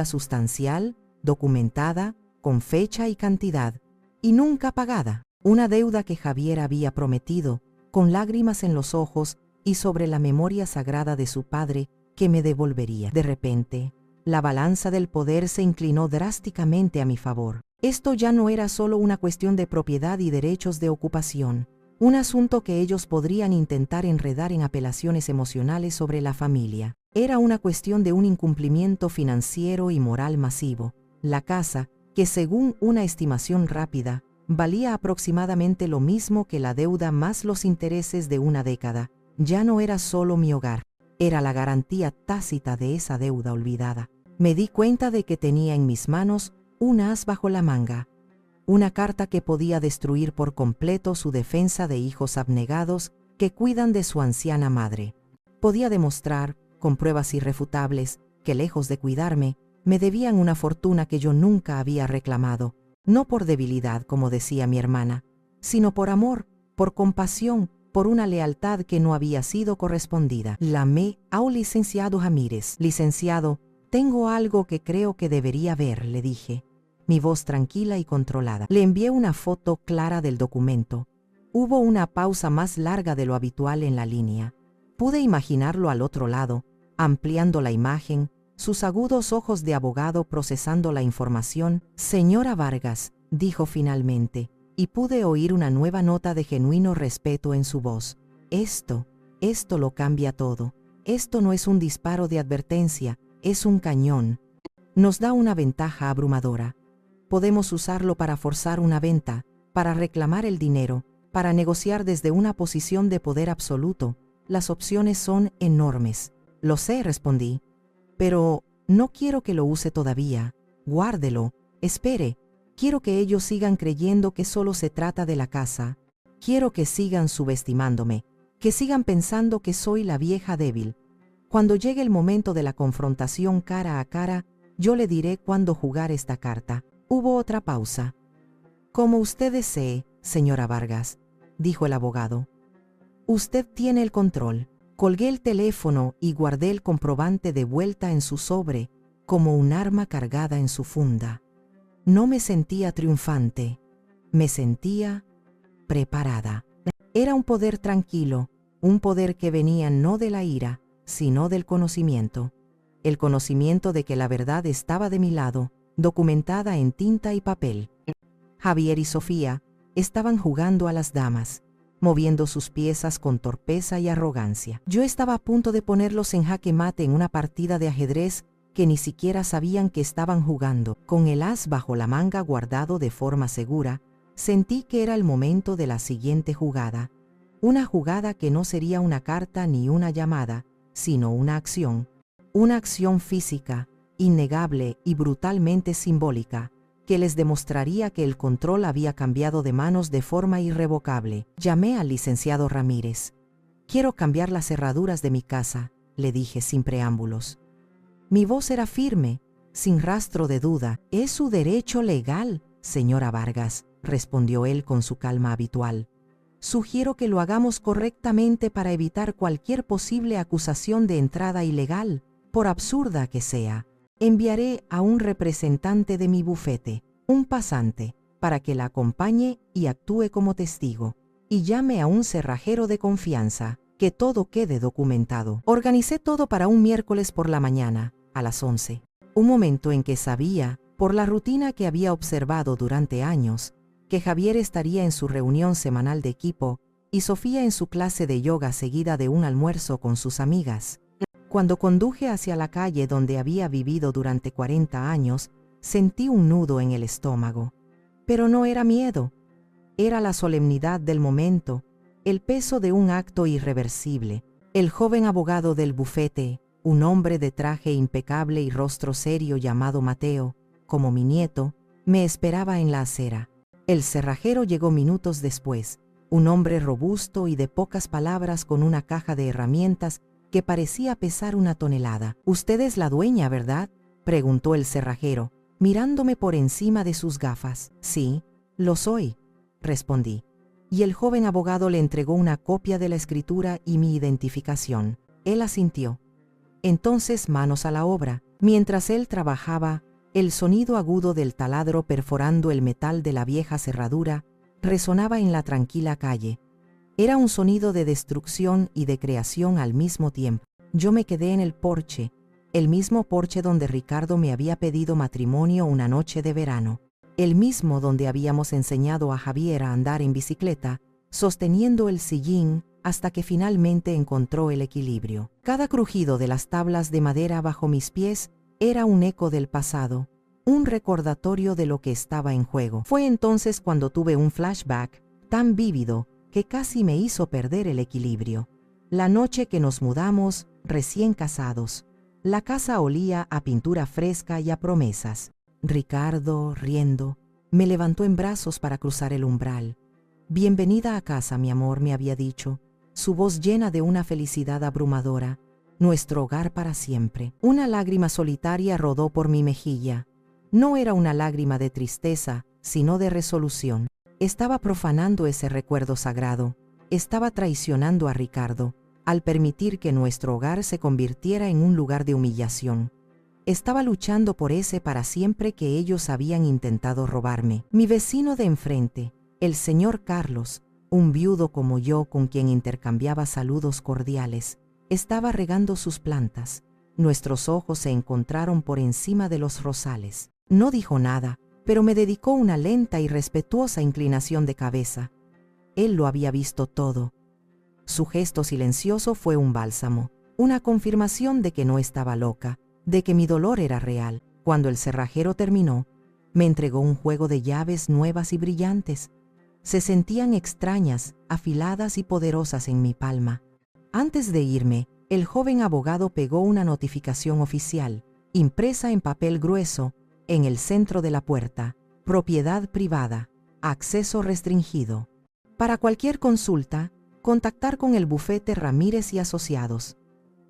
sustancial, documentada, con fecha y cantidad, y nunca pagada. Una deuda que Javier había prometido, con lágrimas en los ojos y sobre la memoria sagrada de su padre, que me devolvería. De repente, la balanza del poder se inclinó drásticamente a mi favor. Esto ya no era solo una cuestión de propiedad y derechos de ocupación, un asunto que ellos podrían intentar enredar en apelaciones emocionales sobre la familia. Era una cuestión de un incumplimiento financiero y moral masivo. La casa, que según una estimación rápida, valía aproximadamente lo mismo que la deuda más los intereses de una década, ya no era solo mi hogar, era la garantía tácita de esa deuda olvidada. Me di cuenta de que tenía en mis manos un as bajo la manga, una carta que podía destruir por completo su defensa de hijos abnegados que cuidan de su anciana madre. Podía demostrar, con pruebas irrefutables, que lejos de cuidarme, me debían una fortuna que yo nunca había reclamado, no por debilidad, como decía mi hermana, sino por amor, por compasión, por una lealtad que no había sido correspondida. Llamé a un licenciado Ramírez. Licenciado, tengo algo que creo que debería ver, le dije, mi voz tranquila y controlada. Le envié una foto clara del documento. Hubo una pausa más larga de lo habitual en la línea. Pude imaginarlo al otro lado, ampliando la imagen, sus agudos ojos de abogado procesando la información. Señora Vargas, dijo finalmente, y pude oír una nueva nota de genuino respeto en su voz. Esto lo cambia todo. Esto no es un disparo de advertencia, es un cañón. Nos da una ventaja abrumadora. Podemos usarlo para forzar una venta, para reclamar el dinero, para negociar desde una posición de poder absoluto. Las opciones son enormes. Lo sé, respondí. Pero no quiero que lo use todavía. Guárdelo. Espere. Quiero que ellos sigan creyendo que solo se trata de la casa. Quiero que sigan subestimándome, que sigan pensando que soy la vieja débil. Cuando llegue el momento de la confrontación cara a cara, yo le diré cuándo jugar esta carta. Hubo otra pausa. Como usted desee, señora Vargas, dijo el abogado. Usted tiene el control. Colgué el teléfono y guardé el comprobante de vuelta en su sobre, como un arma cargada en su funda. No me sentía triunfante, me sentía preparada. Era un poder tranquilo, un poder que venía no de la ira, sino del conocimiento. El conocimiento de que la verdad estaba de mi lado, documentada en tinta y papel. Javier y Sofía estaban jugando a las damas, moviendo sus piezas con torpeza y arrogancia. Yo estaba a punto de ponerlos en jaque mate en una partida de ajedrez que ni siquiera sabían que estaban jugando. Con el as bajo la manga guardado de forma segura, sentí que era el momento de la siguiente jugada. Una jugada que no sería una carta ni una llamada, sino una acción física, innegable y brutalmente simbólica, que les demostraría que el control había cambiado de manos de forma irrevocable. Llamé al licenciado Ramírez. Quiero cambiar las cerraduras de mi casa, le dije sin preámbulos. Mi voz era firme, sin rastro de duda. Es su derecho legal, señora Vargas, respondió él con su calma habitual. Sugiero que lo hagamos correctamente para evitar cualquier posible acusación de entrada ilegal, por absurda que sea. Enviaré a un representante de mi bufete, un pasante, para que la acompañe y actúe como testigo, y llame a un cerrajero de confianza, que todo quede documentado. Organicé todo para un miércoles por la mañana, a las 11, un momento en que sabía, por la rutina que había observado durante años, que Javier estaría en su reunión semanal de equipo y Sofía en su clase de yoga seguida de un almuerzo con sus amigas. Cuando conduje hacia la calle donde había vivido durante 40 años, sentí un nudo en el estómago. Pero no era miedo, era la solemnidad del momento, el peso de un acto irreversible. El joven abogado del bufete, un hombre de traje impecable y rostro serio llamado Mateo, como mi nieto, me esperaba en la acera. El cerrajero llegó minutos después, un hombre robusto y de pocas palabras con una caja de herramientas que parecía pesar 1 tonelada. «Usted es la dueña, ¿verdad?», preguntó el cerrajero, mirándome por encima de sus gafas. «Sí, lo soy», respondí. Y el joven abogado le entregó una copia de la escritura y mi identificación. Él asintió. Entonces manos a la obra. Mientras él trabajaba, el sonido agudo del taladro perforando el metal de la vieja cerradura resonaba en la tranquila calle. Era un sonido de destrucción y de creación al mismo tiempo. Yo me quedé en el porche, el mismo porche donde Ricardo me había pedido matrimonio una noche de verano, el mismo donde habíamos enseñado a Javier a andar en bicicleta, sosteniendo el sillín hasta que finalmente encontró el equilibrio. Cada crujido de las tablas de madera bajo mis pies era un eco del pasado, un recordatorio de lo que estaba en juego. Fue entonces cuando tuve un flashback tan vívido que casi me hizo perder el equilibrio. La noche que nos mudamos, recién casados. La casa olía a pintura fresca y a promesas. Ricardo, riendo, me levantó en brazos para cruzar el umbral. «Bienvenida a casa, mi amor», me había dicho, su voz llena de una felicidad abrumadora. «Nuestro hogar para siempre». Una lágrima solitaria rodó por mi mejilla. No era una lágrima de tristeza, sino de resolución. Estaba profanando ese recuerdo sagrado. Estaba traicionando a Ricardo, al permitir que nuestro hogar se convirtiera en un lugar de humillación. Estaba luchando por ese para siempre que ellos habían intentado robarme. Mi vecino de enfrente, el señor Carlos, un viudo como yo con quien intercambiaba saludos cordiales, estaba regando sus plantas. Nuestros ojos se encontraron por encima de los rosales. No dijo nada, pero me dedicó una lenta y respetuosa inclinación de cabeza. Él lo había visto todo. Su gesto silencioso fue un bálsamo, una confirmación de que no estaba loca, de que mi dolor era real. Cuando el cerrajero terminó, me entregó un juego de llaves nuevas y brillantes. Se sentían extrañas, afiladas y poderosas en mi palma. Antes de irme, el joven abogado pegó una notificación oficial, impresa en papel grueso, en el centro de la puerta: propiedad privada, acceso restringido. Para cualquier consulta, contactar con el bufete Ramírez y Asociados.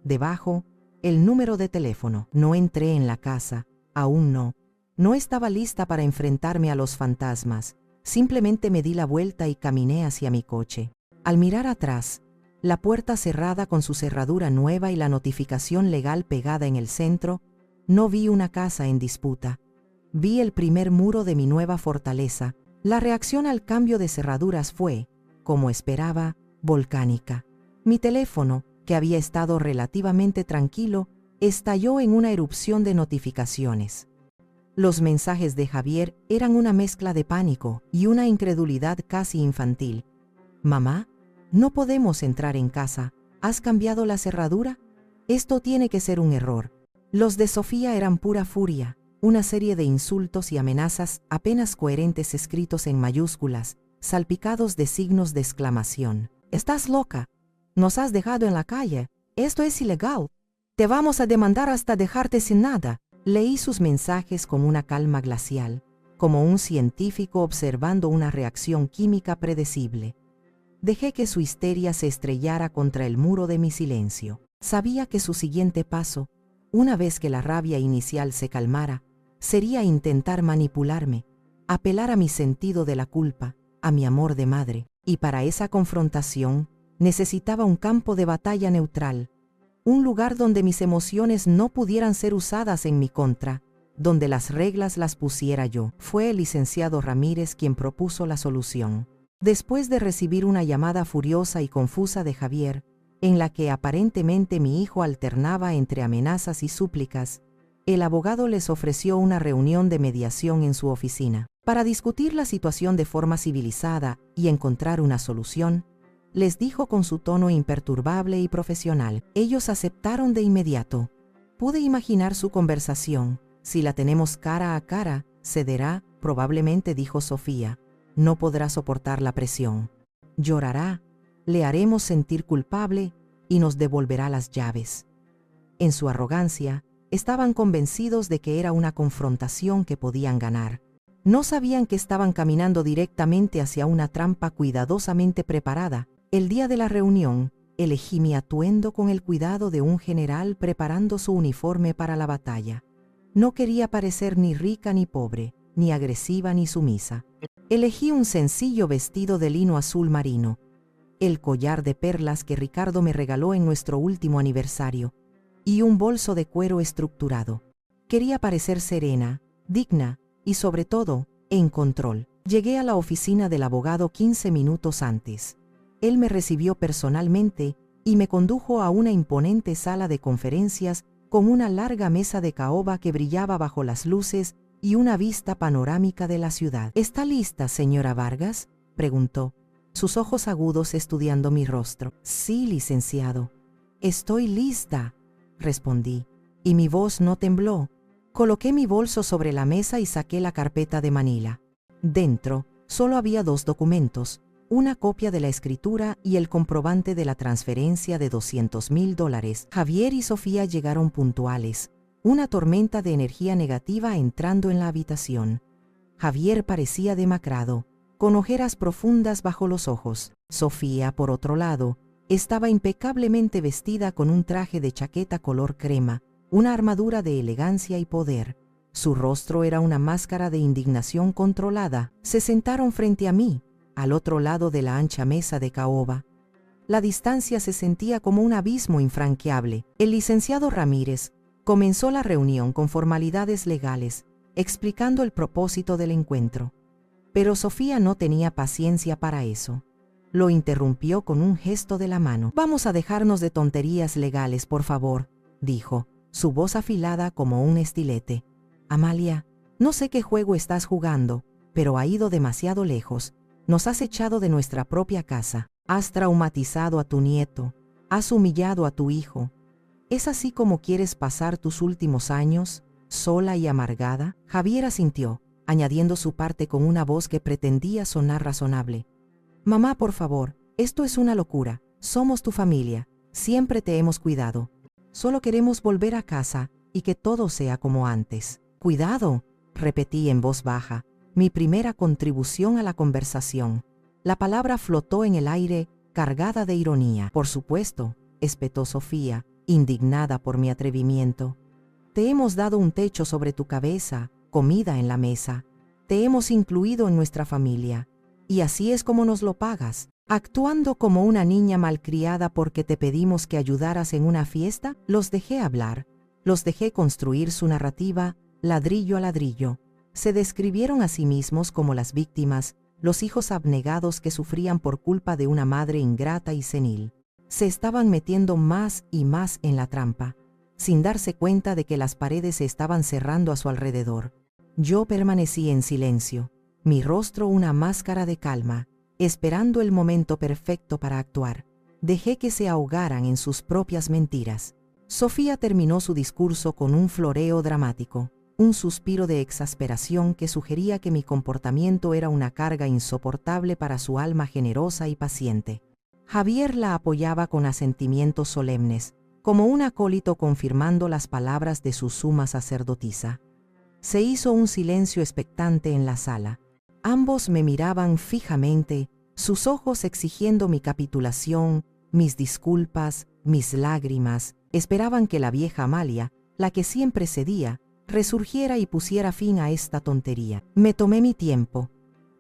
Debajo, el número de teléfono. No entré en la casa, aún no. No estaba lista para enfrentarme a los fantasmas. Simplemente me di la vuelta y caminé hacia mi coche. Al mirar atrás, la puerta cerrada con su cerradura nueva y la notificación legal pegada en el centro, no vi una casa en disputa. Vi el primer muro de mi nueva fortaleza. La reacción al cambio de cerraduras fue, como esperaba, volcánica. Mi teléfono, que había estado relativamente tranquilo, estalló en una erupción de notificaciones. Los mensajes de Javier eran una mezcla de pánico y una incredulidad casi infantil. «Mamá, no podemos entrar en casa. ¿Has cambiado la cerradura? Esto tiene que ser un error». Los de Sofía eran pura furia, una serie de insultos y amenazas apenas coherentes escritos en mayúsculas, salpicados de signos de exclamación. «Estás loca. Nos has dejado en la calle. Esto es ilegal. Te vamos a demandar hasta dejarte sin nada». Leí sus mensajes con una calma glacial, como un científico observando una reacción química predecible. Dejé que su histeria se estrellara contra el muro de mi silencio. Sabía que su siguiente paso, una vez que la rabia inicial se calmara, sería intentar manipularme, apelar a mi sentido de la culpa, a mi amor de madre, y para esa confrontación necesitaba un campo de batalla neutral, un lugar donde mis emociones no pudieran ser usadas en mi contra, donde las reglas las pusiera yo. Fue el licenciado Ramírez quien propuso la solución. Después de recibir una llamada furiosa y confusa de Javier, en la que aparentemente mi hijo alternaba entre amenazas y súplicas, el abogado les ofreció una reunión de mediación en su oficina. Para discutir la situación de forma civilizada y encontrar una solución, les dijo con su tono imperturbable y profesional. Ellos aceptaron de inmediato. Pude imaginar su conversación. «Si la tenemos cara a cara, cederá», probablemente dijo Sofía. «No podrá soportar la presión. Llorará. le haremos sentir culpable y nos devolverá las llaves. En su arrogancia, estaban convencidos de que era una confrontación que podían ganar. No sabían que estaban caminando directamente hacia una trampa cuidadosamente preparada. El día de la reunión, elegí mi atuendo con el cuidado de un general preparando su uniforme para la batalla. No quería parecer ni rica ni pobre, ni agresiva ni sumisa. Elegí un sencillo vestido de lino azul marino, el collar de perlas que Ricardo me regaló en nuestro último aniversario, y un bolso de cuero estructurado. Quería parecer serena, digna y, sobre todo, en control. Llegué a la oficina del abogado 15 minutos antes. Él me recibió personalmente y me condujo a una imponente sala de conferencias con una larga mesa de caoba que brillaba bajo las luces y una vista panorámica de la ciudad. ¿Está lista, señora Vargas?, preguntó, sus ojos agudos estudiando mi rostro. Sí, licenciado. Estoy lista, respondí, y mi voz no tembló. Coloqué mi bolso sobre la mesa y saqué la carpeta de Manila. Dentro, solo había 2 documentos, una copia de la escritura y el comprobante de la transferencia de $200,000. Javier y Sofía llegaron puntuales, una tormenta de energía negativa entrando en la habitación. Javier parecía demacrado, con ojeras profundas bajo los ojos. Sofía, por otro lado, estaba impecablemente vestida con un traje de chaqueta color crema, una armadura de elegancia y poder. Su rostro era una máscara de indignación controlada. Se sentaron frente a mí, al otro lado de la ancha mesa de caoba. La distancia se sentía como un abismo infranqueable. El licenciado Ramírez comenzó la reunión con formalidades legales, explicando el propósito del encuentro. Pero Sofía no tenía paciencia para eso. Lo interrumpió con un gesto de la mano. «Vamos a dejarnos de tonterías legales, por favor», dijo, su voz afilada como un estilete. «Amalia, no sé qué juego estás jugando, pero ha ido demasiado lejos. Nos has echado de nuestra propia casa. Has traumatizado a tu nieto. Has humillado a tu hijo. ¿Es así como quieres pasar tus últimos años, sola y amargada?» Javier asintió, añadiendo su parte con una voz que pretendía sonar razonable. «Mamá, por favor, esto es una locura. Somos tu familia. Siempre te hemos cuidado. Solo queremos volver a casa y que todo sea como antes». «Cuidado», repetí en voz baja, mi primera contribución a la conversación. La palabra flotó en el aire, cargada de ironía. «Por supuesto», espetó Sofía, indignada por mi atrevimiento. «Te hemos dado un techo sobre tu cabeza, comida en la mesa. Te hemos incluido en nuestra familia. Y así es como nos lo pagas, actuando como una niña malcriada porque te pedimos que ayudaras en una fiesta». Los dejé hablar, los dejé construir su narrativa, ladrillo a ladrillo. Se describieron a sí mismos como las víctimas, los hijos abnegados que sufrían por culpa de una madre ingrata y senil. Se estaban metiendo más y más en la trampa, sin darse cuenta de que las paredes se estaban cerrando a su alrededor. Yo permanecí en silencio, mi rostro una máscara de calma, esperando el momento perfecto para actuar. Dejé que se ahogaran en sus propias mentiras. Sofía terminó su discurso con un floreo dramático, un suspiro de exasperación que sugería que mi comportamiento era una carga insoportable para su alma generosa y paciente. Javier la apoyaba con asentimientos solemnes, como un acólito confirmando las palabras de su suma sacerdotisa. Se hizo un silencio expectante en la sala. Ambos me miraban fijamente, sus ojos exigiendo mi capitulación, mis disculpas, mis lágrimas. Esperaban que la vieja Amalia, la que siempre cedía, resurgiera y pusiera fin a esta tontería. Me tomé mi tiempo.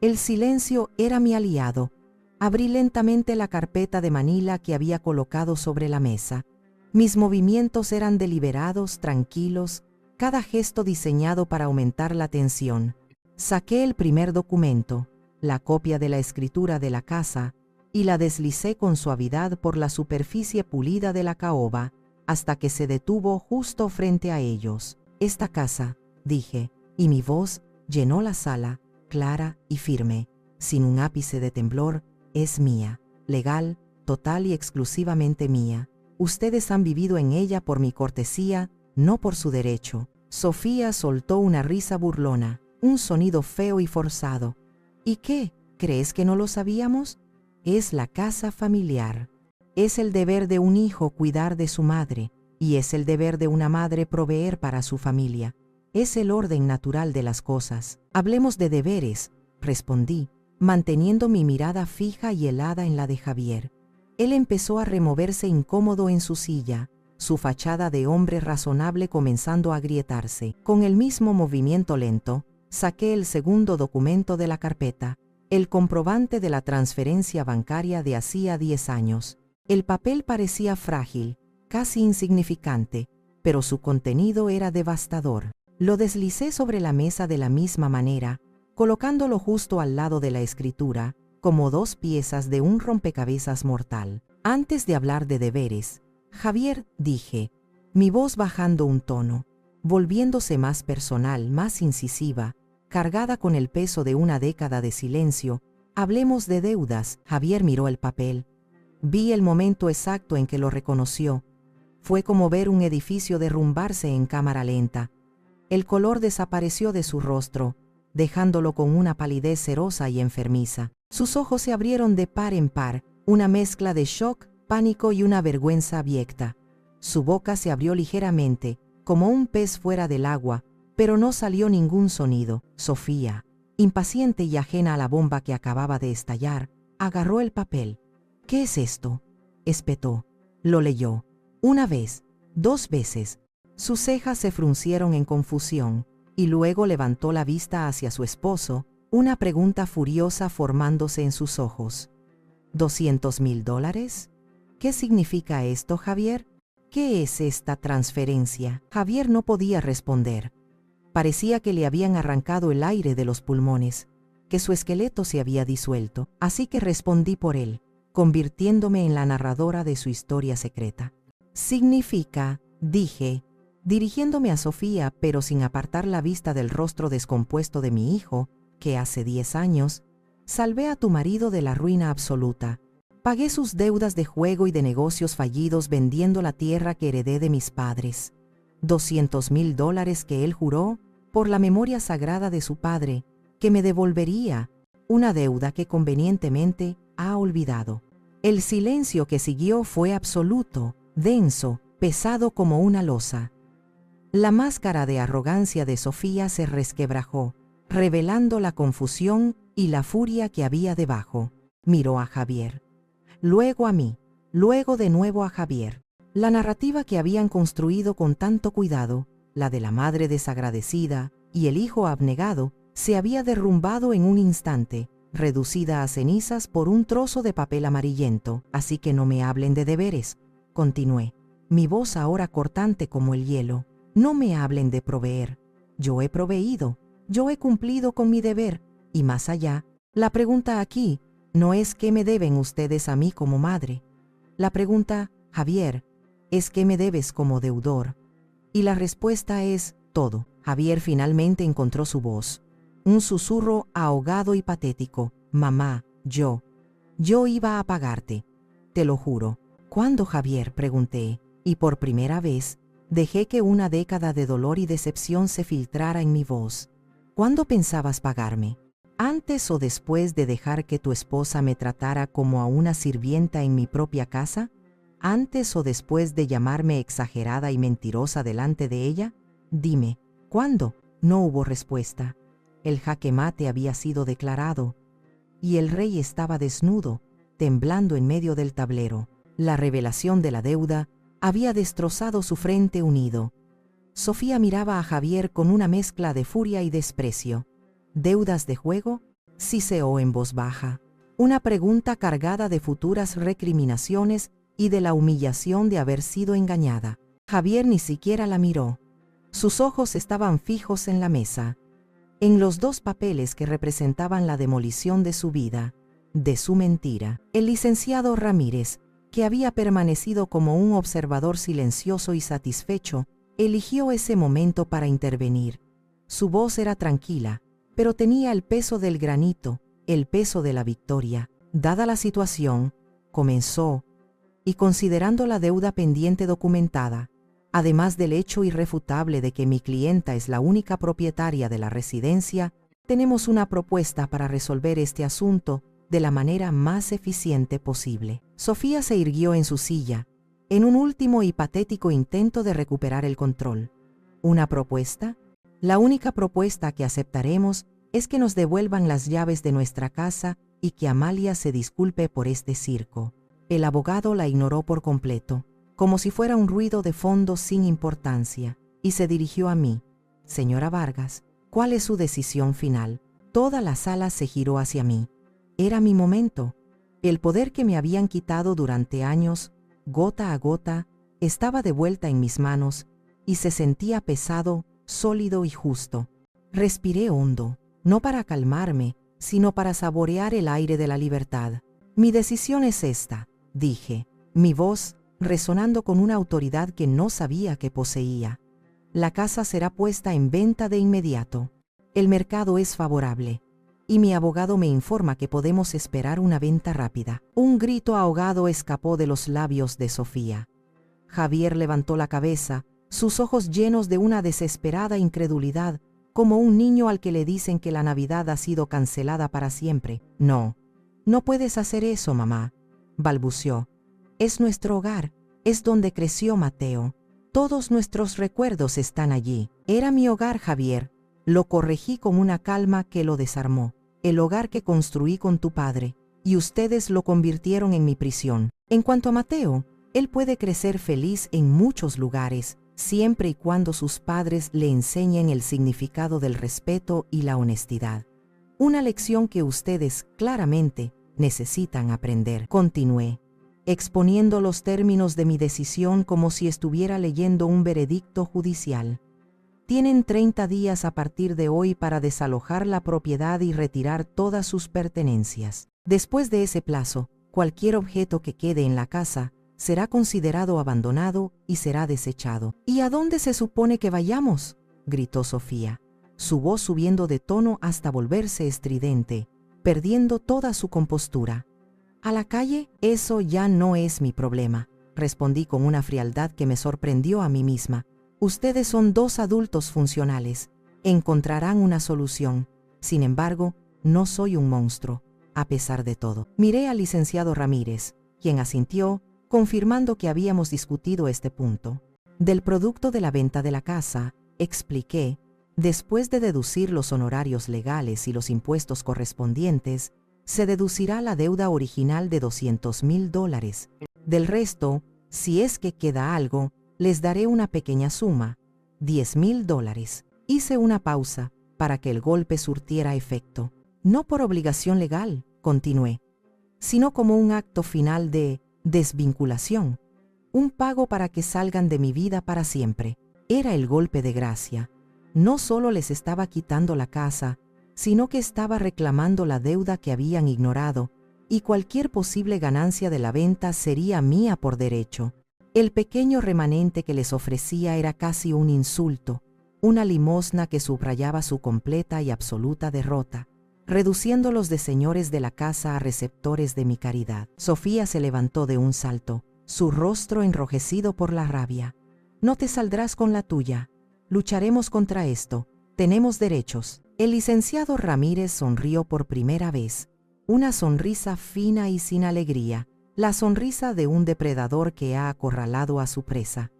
El silencio era mi aliado. Abrí lentamente la carpeta de Manila que había colocado sobre la mesa. Mis movimientos eran deliberados, tranquilos, cada gesto diseñado para aumentar la tensión. Saqué el primer documento, la copia de la escritura de la casa, y la deslicé con suavidad por la superficie pulida de la caoba, hasta que se detuvo justo frente a ellos. «Esta casa», dije, y mi voz llenó la sala, clara y firme, sin un ápice de temblor, «es mía, legal, total y exclusivamente mía. Ustedes han vivido en ella por mi cortesía, no por su derecho». Sofía soltó una risa burlona, un sonido feo y forzado. «¿Y qué? ¿Crees que no lo sabíamos? Es la casa familiar. Es el deber de un hijo cuidar de su madre, y es el deber de una madre proveer para su familia. Es el orden natural de las cosas. Hablemos de deberes, respondí, manteniendo mi mirada fija y helada en la de Javier. Él empezó a removerse incómodo en su silla, su fachada de hombre razonable comenzando a agrietarse. Con el mismo movimiento lento, saqué el segundo documento de la carpeta, el comprobante de la transferencia bancaria de hacía 10 años. El papel parecía frágil, casi insignificante, pero su contenido era devastador. Lo deslicé sobre la mesa de la misma manera, colocándolo justo al lado de la escritura, como dos piezas de un rompecabezas mortal. Antes de hablar de deberes, Javier, dije, mi voz bajando un tono, volviéndose más personal, más incisiva, cargada con el peso de una década de silencio, hablemos de deudas. Javier miró el papel. Vi el momento exacto en que lo reconoció. Fue como ver un edificio derrumbarse en cámara lenta. El color desapareció de su rostro, dejándolo con una palidez cerosa y enfermiza. Sus ojos se abrieron de par en par, una mezcla de shock, pánico y una vergüenza abyecta. Su boca se abrió ligeramente, como un pez fuera del agua, pero no salió ningún sonido. Sofía, impaciente y ajena a la bomba que acababa de estallar, agarró el papel. «¿Qué es esto?», espetó. Lo leyó. Una vez, 2 veces. Sus cejas se fruncieron en confusión, y luego levantó la vista hacia su esposo, una pregunta furiosa formándose en sus ojos. ¿$200,000? ¿Qué significa esto, Javier? ¿Qué es esta transferencia? Javier no podía responder. Parecía que le habían arrancado el aire de los pulmones, que su esqueleto se había disuelto, así que respondí por él, convirtiéndome en la narradora de su historia secreta. Significa, dije, dirigiéndome a Sofía, pero sin apartar la vista del rostro descompuesto de mi hijo, que hace 10 años, salvé a tu marido de la ruina absoluta. Pagué sus deudas de juego y de negocios fallidos vendiendo la tierra que heredé de mis padres. $200,000 que él juró, por la memoria sagrada de su padre, que me devolvería, una deuda que convenientemente ha olvidado. El silencio que siguió fue absoluto, denso, pesado como una losa. La máscara de arrogancia de Sofía se resquebrajó, revelando la confusión y la furia que había debajo. Miró a Javier. Luego a mí, luego de nuevo a Javier. La narrativa que habían construido con tanto cuidado, la de la madre desagradecida y el hijo abnegado, se había derrumbado en un instante, reducida a cenizas por un trozo de papel amarillento. Así que no me hablen de deberes, continué, mi voz ahora cortante como el hielo. No me hablen de proveer. Yo he proveído, yo he cumplido con mi deber, y más allá, la pregunta aquí no es qué me deben ustedes a mí como madre. La pregunta, Javier, es qué me debes como deudor. Y la respuesta es todo. Javier finalmente encontró su voz. Un susurro ahogado y patético. Mamá, yo iba a pagarte. Te lo juro. ¿Cuándo, Javier?, pregunté, y por primera vez, dejé que una década de dolor y decepción se filtrara en mi voz. ¿Cuándo pensabas pagarme? ¿Antes o después de dejar que tu esposa me tratara como a una sirvienta en mi propia casa? ¿Antes o después de llamarme exagerada y mentirosa delante de ella? Dime, ¿cuándo? No hubo respuesta. El jaque mate había sido declarado, y el rey estaba desnudo, temblando en medio del tablero. La revelación de la deuda había destrozado su frente unido. Sofía miraba a Javier con una mezcla de furia y desprecio. ¿Deudas de juego?, siseó en voz baja. Una pregunta cargada de futuras recriminaciones y de la humillación de haber sido engañada. Javier ni siquiera la miró. Sus ojos estaban fijos en la mesa, en los 2 papeles que representaban la demolición de su vida, de su mentira. El licenciado Ramírez, que había permanecido como un observador silencioso y satisfecho, eligió ese momento para intervenir. Su voz era tranquila, pero tenía el peso del granito, el peso de la victoria. Dada la situación, comenzó, y considerando la deuda pendiente documentada, además del hecho irrefutable de que mi clienta es la única propietaria de la residencia, tenemos una propuesta para resolver este asunto de la manera más eficiente posible. Sofía se irguió en su silla, en un último y patético intento de recuperar el control. ¿Una propuesta? La única propuesta que aceptaremos es que nos devuelvan las llaves de nuestra casa y que Amalia se disculpe por este circo. El abogado la ignoró por completo, como si fuera un ruido de fondo sin importancia, y se dirigió a mí. Señora Vargas, ¿cuál es su decisión final? Toda la sala se giró hacia mí. Era mi momento. El poder que me habían quitado durante años, gota a gota, estaba de vuelta en mis manos y se sentía pesado, sólido y justo. Respiré hondo, no para calmarme, sino para saborear el aire de la libertad. Mi decisión es esta, dije, mi voz resonando con una autoridad que no sabía que poseía. La casa será puesta en venta de inmediato. El mercado es favorable, y mi abogado me informa que podemos esperar una venta rápida. Un grito ahogado escapó de los labios de Sofía. Javier levantó la cabeza, sus ojos llenos de una desesperada incredulidad, como un niño al que le dicen que la Navidad ha sido cancelada para siempre. No, no puedes hacer eso, mamá, balbuceó. Es nuestro hogar, es donde creció Mateo. Todos nuestros recuerdos están allí. Era mi hogar, Javier. Lo corregí con una calma que lo desarmó. El hogar que construí con tu padre, y ustedes lo convirtieron en mi prisión. En cuanto a Mateo, él puede crecer feliz en muchos lugares, siempre y cuando sus padres le enseñen el significado del respeto y la honestidad. Una lección que ustedes, claramente, necesitan aprender. Continué, exponiendo los términos de mi decisión como si estuviera leyendo un veredicto judicial. Tienen 30 días a partir de hoy para desalojar la propiedad y retirar todas sus pertenencias. Después de ese plazo, cualquier objeto que quede en la casa será considerado abandonado y será desechado. ¿Y a dónde se supone que vayamos?, gritó Sofía, su voz subiendo de tono hasta volverse estridente, perdiendo toda su compostura. ¿A la calle? Eso ya no es mi problema, respondí con una frialdad que me sorprendió a mí misma. Ustedes son dos adultos funcionales, encontrarán una solución. Sin embargo, no soy un monstruo, a pesar de todo. Miré al licenciado Ramírez, quien asintió, confirmando que habíamos discutido este punto. Del producto de la venta de la casa, expliqué, después de deducir los honorarios legales y los impuestos correspondientes, se deducirá la deuda original de $200,000. Del resto, si es que queda algo, les daré una pequeña suma, $10,000. Hice una pausa para que el golpe surtiera efecto. No por obligación legal, continué, sino como un acto final de desvinculación, un pago para que salgan de mi vida para siempre. Era el golpe de gracia. No solo les estaba quitando la casa, sino que estaba reclamando la deuda que habían ignorado, y cualquier posible ganancia de la venta sería mía por derecho. El pequeño remanente que les ofrecía era casi un insulto, una limosna que subrayaba su completa y absoluta derrota, reduciéndolos de señores de la casa a receptores de mi caridad. Sofía se levantó de un salto, su rostro enrojecido por la rabia. No te saldrás con la tuya. Lucharemos contra esto. Tenemos derechos. El licenciado Ramírez sonrió por primera vez, una sonrisa fina y sin alegría, la sonrisa de un depredador que ha acorralado a su presa.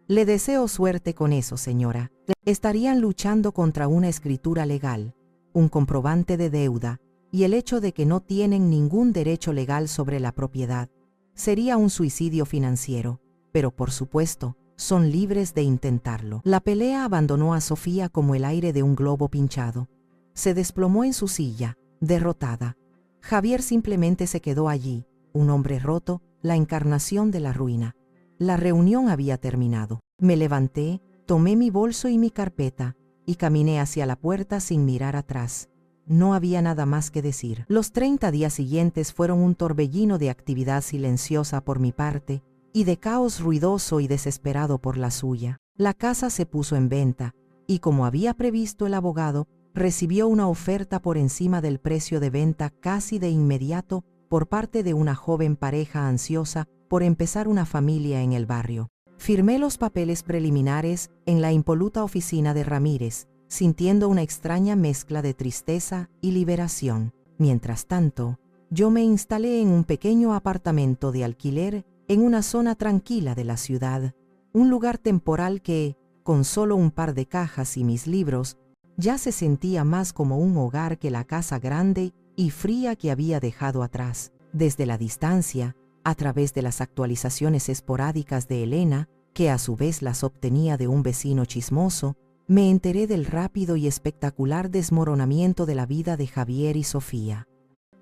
Le deseo suerte con eso, señora. Estarían luchando contra una escritura legal, un comprobante de deuda y el hecho de que no tienen ningún derecho legal sobre la propiedad. Sería un suicidio financiero, pero por supuesto, son libres de intentarlo. La pelea abandonó a Sofía como el aire de un globo pinchado. Se desplomó en su silla, derrotada. Javier simplemente se quedó allí, un hombre roto, la encarnación de la ruina. La reunión había terminado. Me levanté, tomé mi bolso y mi carpeta, y caminé hacia la puerta sin mirar atrás. No había nada más que decir. Los 30 días siguientes fueron un torbellino de actividad silenciosa por mi parte, y de caos ruidoso y desesperado por la suya. La casa se puso en venta, y como había previsto el abogado, recibió una oferta por encima del precio de venta casi de inmediato por parte de una joven pareja ansiosa por empezar una familia en el barrio. Firmé los papeles preliminares en la impoluta oficina de Ramírez, sintiendo una extraña mezcla de tristeza y liberación. Mientras tanto, yo me instalé en un pequeño apartamento de alquiler en una zona tranquila de la ciudad, un lugar temporal que, con solo un par de cajas y mis libros, ya se sentía más como un hogar que la casa grande y fría que había dejado atrás. Desde la distancia, a través de las actualizaciones esporádicas de Elena, que a su vez las obtenía de un vecino chismoso, me enteré del rápido y espectacular desmoronamiento de la vida de Javier y Sofía.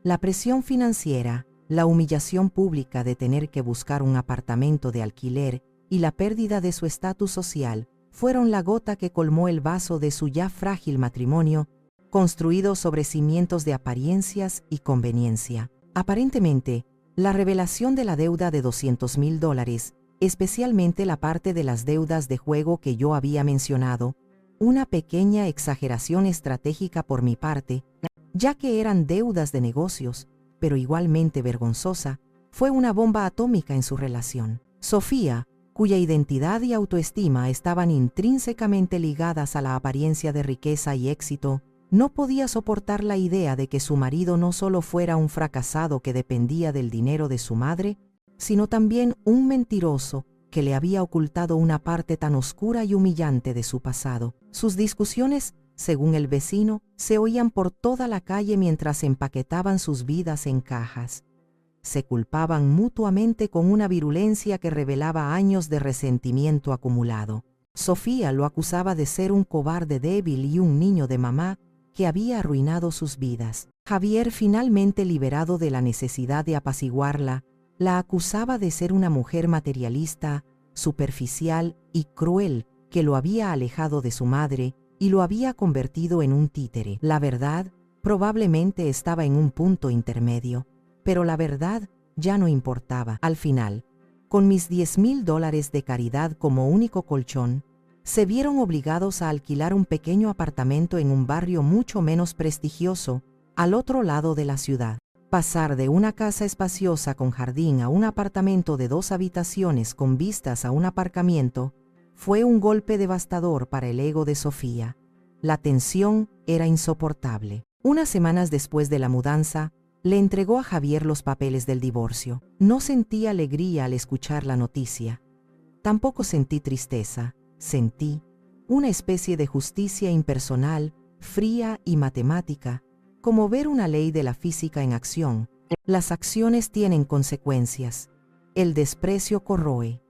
La presión financiera, la humillación pública de tener que buscar un apartamento de alquiler y la pérdida de su estatus social fueron la gota que colmó el vaso de su ya frágil matrimonio, construido sobre cimientos de apariencias y conveniencia. Aparentemente, la revelación de la deuda de $200,000, especialmente la parte de las deudas de juego que yo había mencionado, una pequeña exageración estratégica por mi parte, ya que eran deudas de negocios, pero igualmente vergonzosa, fue una bomba atómica en su relación. Sofía, cuya identidad y autoestima estaban intrínsecamente ligadas a la apariencia de riqueza y éxito, no podía soportar la idea de que su marido no solo fuera un fracasado que dependía del dinero de su madre, sino también un mentiroso que le había ocultado una parte tan oscura y humillante de su pasado. Sus discusiones, según el vecino, se oían por toda la calle mientras empaquetaban sus vidas en cajas. Se culpaban mutuamente con una virulencia que revelaba años de resentimiento acumulado. Sofía lo acusaba de ser un cobarde débil y un niño de mamá que había arruinado sus vidas. Javier, finalmente liberado de la necesidad de apaciguarla, la acusaba de ser una mujer materialista, superficial y cruel que lo había alejado de su madre y lo había convertido en un títere. La verdad probablemente estaba en un punto intermedio, pero la verdad ya no importaba. Al final, con mis $10,000 de caridad como único colchón, se vieron obligados a alquilar un pequeño apartamento en un barrio mucho menos prestigioso, al otro lado de la ciudad. Pasar de una casa espaciosa con jardín a un apartamento de 2 habitaciones con vistas a un aparcamiento fue un golpe devastador para el ego de Sofía. La tensión era insoportable. Unas semanas después de la mudanza, le entregó a Javier los papeles del divorcio. No sentí alegría al escuchar la noticia. Tampoco sentí tristeza. Sentí una especie de justicia impersonal, fría y matemática, como ver una ley de la física en acción. Las acciones tienen consecuencias. El desprecio corroe.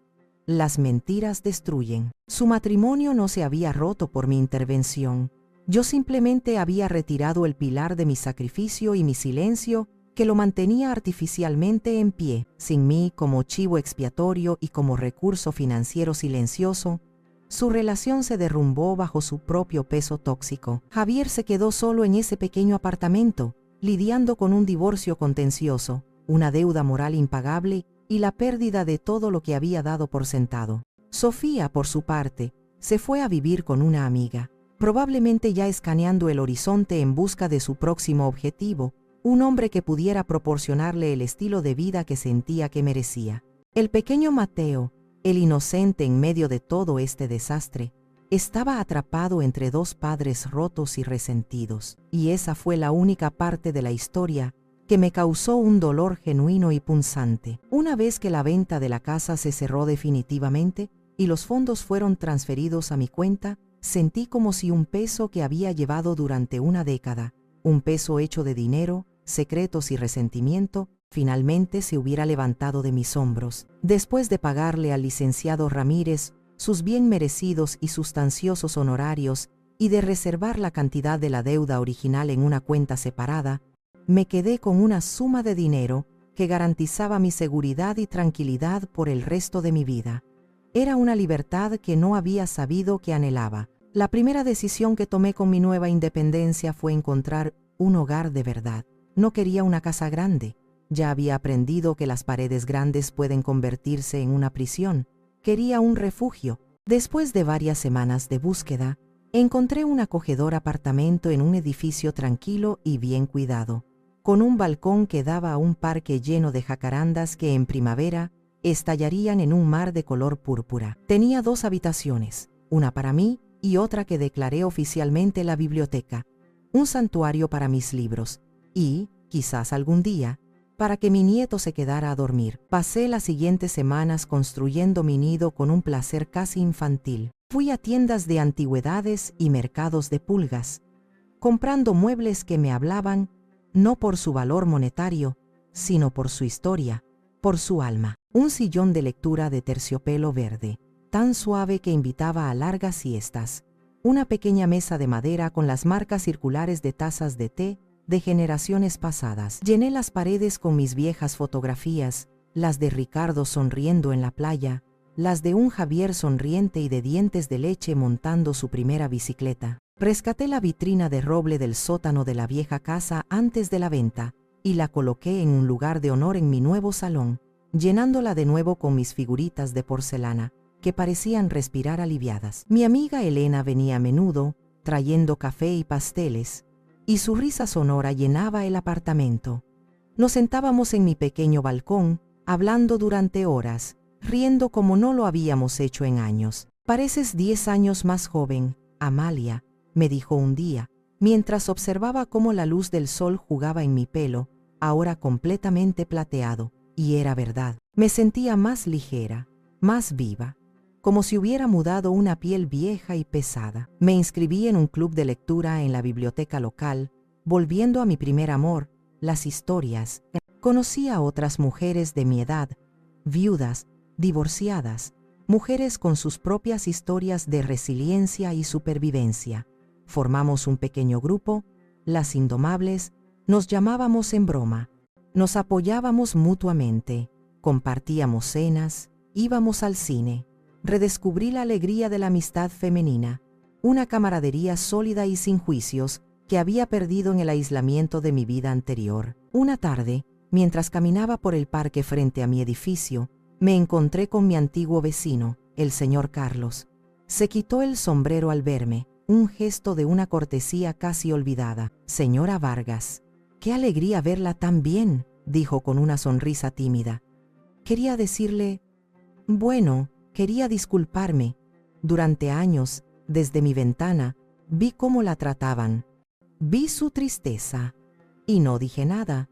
Las mentiras destruyen. Su matrimonio no se había roto por mi intervención. Yo simplemente había retirado el pilar de mi sacrificio y mi silencio que lo mantenía artificialmente en pie. Sin mí como chivo expiatorio y como recurso financiero silencioso, su relación se derrumbó bajo su propio peso tóxico. Javier se quedó solo en ese pequeño apartamento, lidiando con un divorcio contencioso, una deuda moral impagable y la pérdida de todo lo que había dado por sentado. Sofía, por su parte, se fue a vivir con una amiga, probablemente ya escaneando el horizonte en busca de su próximo objetivo, un hombre que pudiera proporcionarle el estilo de vida que sentía que merecía. El pequeño Mateo, el inocente en medio de todo este desastre, estaba atrapado entre 2 padres rotos y resentidos, y esa fue la única parte de la historia que me causó un dolor genuino y punzante. Una vez que la venta de la casa se cerró definitivamente y los fondos fueron transferidos a mi cuenta, sentí como si un peso que había llevado durante una década, un peso hecho de dinero, secretos y resentimiento, finalmente se hubiera levantado de mis hombros. Después de pagarle al licenciado Ramírez sus bien merecidos y sustanciosos honorarios y de reservar la cantidad de la deuda original en una cuenta separada, me quedé con una suma de dinero que garantizaba mi seguridad y tranquilidad por el resto de mi vida. Era una libertad que no había sabido que anhelaba. La primera decisión que tomé con mi nueva independencia fue encontrar un hogar de verdad. No quería una casa grande. Ya había aprendido que las paredes grandes pueden convertirse en una prisión. Quería un refugio. Después de varias semanas de búsqueda, encontré un acogedor apartamento en un edificio tranquilo y bien cuidado, con un balcón que daba a un parque lleno de jacarandas que en primavera estallarían en un mar de color púrpura. Tenía 2 habitaciones, una para mí y otra que declaré oficialmente la biblioteca, un santuario para mis libros y, quizás algún día, para que mi nieto se quedara a dormir. Pasé las siguientes semanas construyendo mi nido con un placer casi infantil. Fui a tiendas de antigüedades y mercados de pulgas, comprando muebles que me hablaban no por su valor monetario, sino por su historia, por su alma. Un sillón de lectura de terciopelo verde, tan suave que invitaba a largas siestas. Una pequeña mesa de madera con las marcas circulares de tazas de té de generaciones pasadas. Llené las paredes con mis viejas fotografías, las de Ricardo sonriendo en la playa, las de un Javier sonriente y de dientes de leche montando su primera bicicleta. Rescaté la vitrina de roble del sótano de la vieja casa antes de la venta y la coloqué en un lugar de honor en mi nuevo salón, llenándola de nuevo con mis figuritas de porcelana, que parecían respirar aliviadas. Mi amiga Elena venía a menudo, trayendo café y pasteles, y su risa sonora llenaba el apartamento. Nos sentábamos en mi pequeño balcón, hablando durante horas, riendo como no lo habíamos hecho en años. «Pareces 10 años más joven, Amalia», me dijo un día, mientras observaba cómo la luz del sol jugaba en mi pelo, ahora completamente plateado, y era verdad. Me sentía más ligera, más viva, como si hubiera mudado una piel vieja y pesada. Me inscribí en un club de lectura en la biblioteca local, volviendo a mi primer amor, las historias. Conocí a otras mujeres de mi edad, viudas, divorciadas, mujeres con sus propias historias de resiliencia y supervivencia. Formamos un pequeño grupo, las Indomables, nos llamábamos en broma. Nos apoyábamos mutuamente, compartíamos cenas, íbamos al cine. Redescubrí la alegría de la amistad femenina, una camaradería sólida y sin juicios que había perdido en el aislamiento de mi vida anterior. Una tarde, mientras caminaba por el parque frente a mi edificio, me encontré con mi antiguo vecino, el señor Carlos. Se quitó el sombrero al verme, un gesto de una cortesía casi olvidada. «Señora Vargas, qué alegría verla tan bien», dijo con una sonrisa tímida. Quería decirle, bueno, quería disculparme. Durante años, desde mi ventana, vi cómo la trataban. Vi su tristeza. Y no dije nada.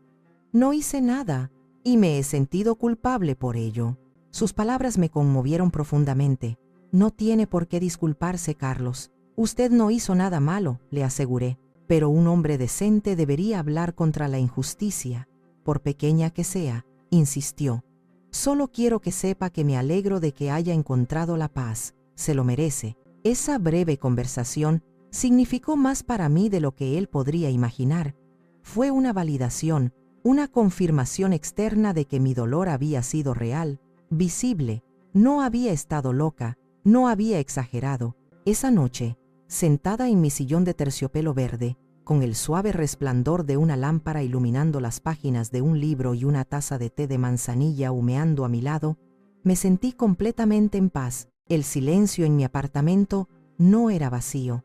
No hice nada, y me he sentido culpable por ello. Sus palabras me conmovieron profundamente. «No tiene por qué disculparse, Carlos. Usted no hizo nada malo», le aseguré. «Pero un hombre decente debería hablar contra la injusticia, por pequeña que sea», insistió. «Solo quiero que sepa que me alegro de que haya encontrado la paz. Se lo merece». Esa breve conversación significó más para mí de lo que él podría imaginar. Fue una validación, una confirmación externa de que mi dolor había sido real, visible. No había estado loca, no había exagerado. Esa noche, sentada en mi sillón de terciopelo verde, con el suave resplandor de una lámpara iluminando las páginas de un libro y una taza de té de manzanilla humeando a mi lado, me sentí completamente en paz. El silencio en mi apartamento no era vacío.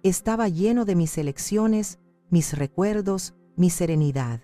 Estaba lleno de mis elecciones, mis recuerdos, mi serenidad.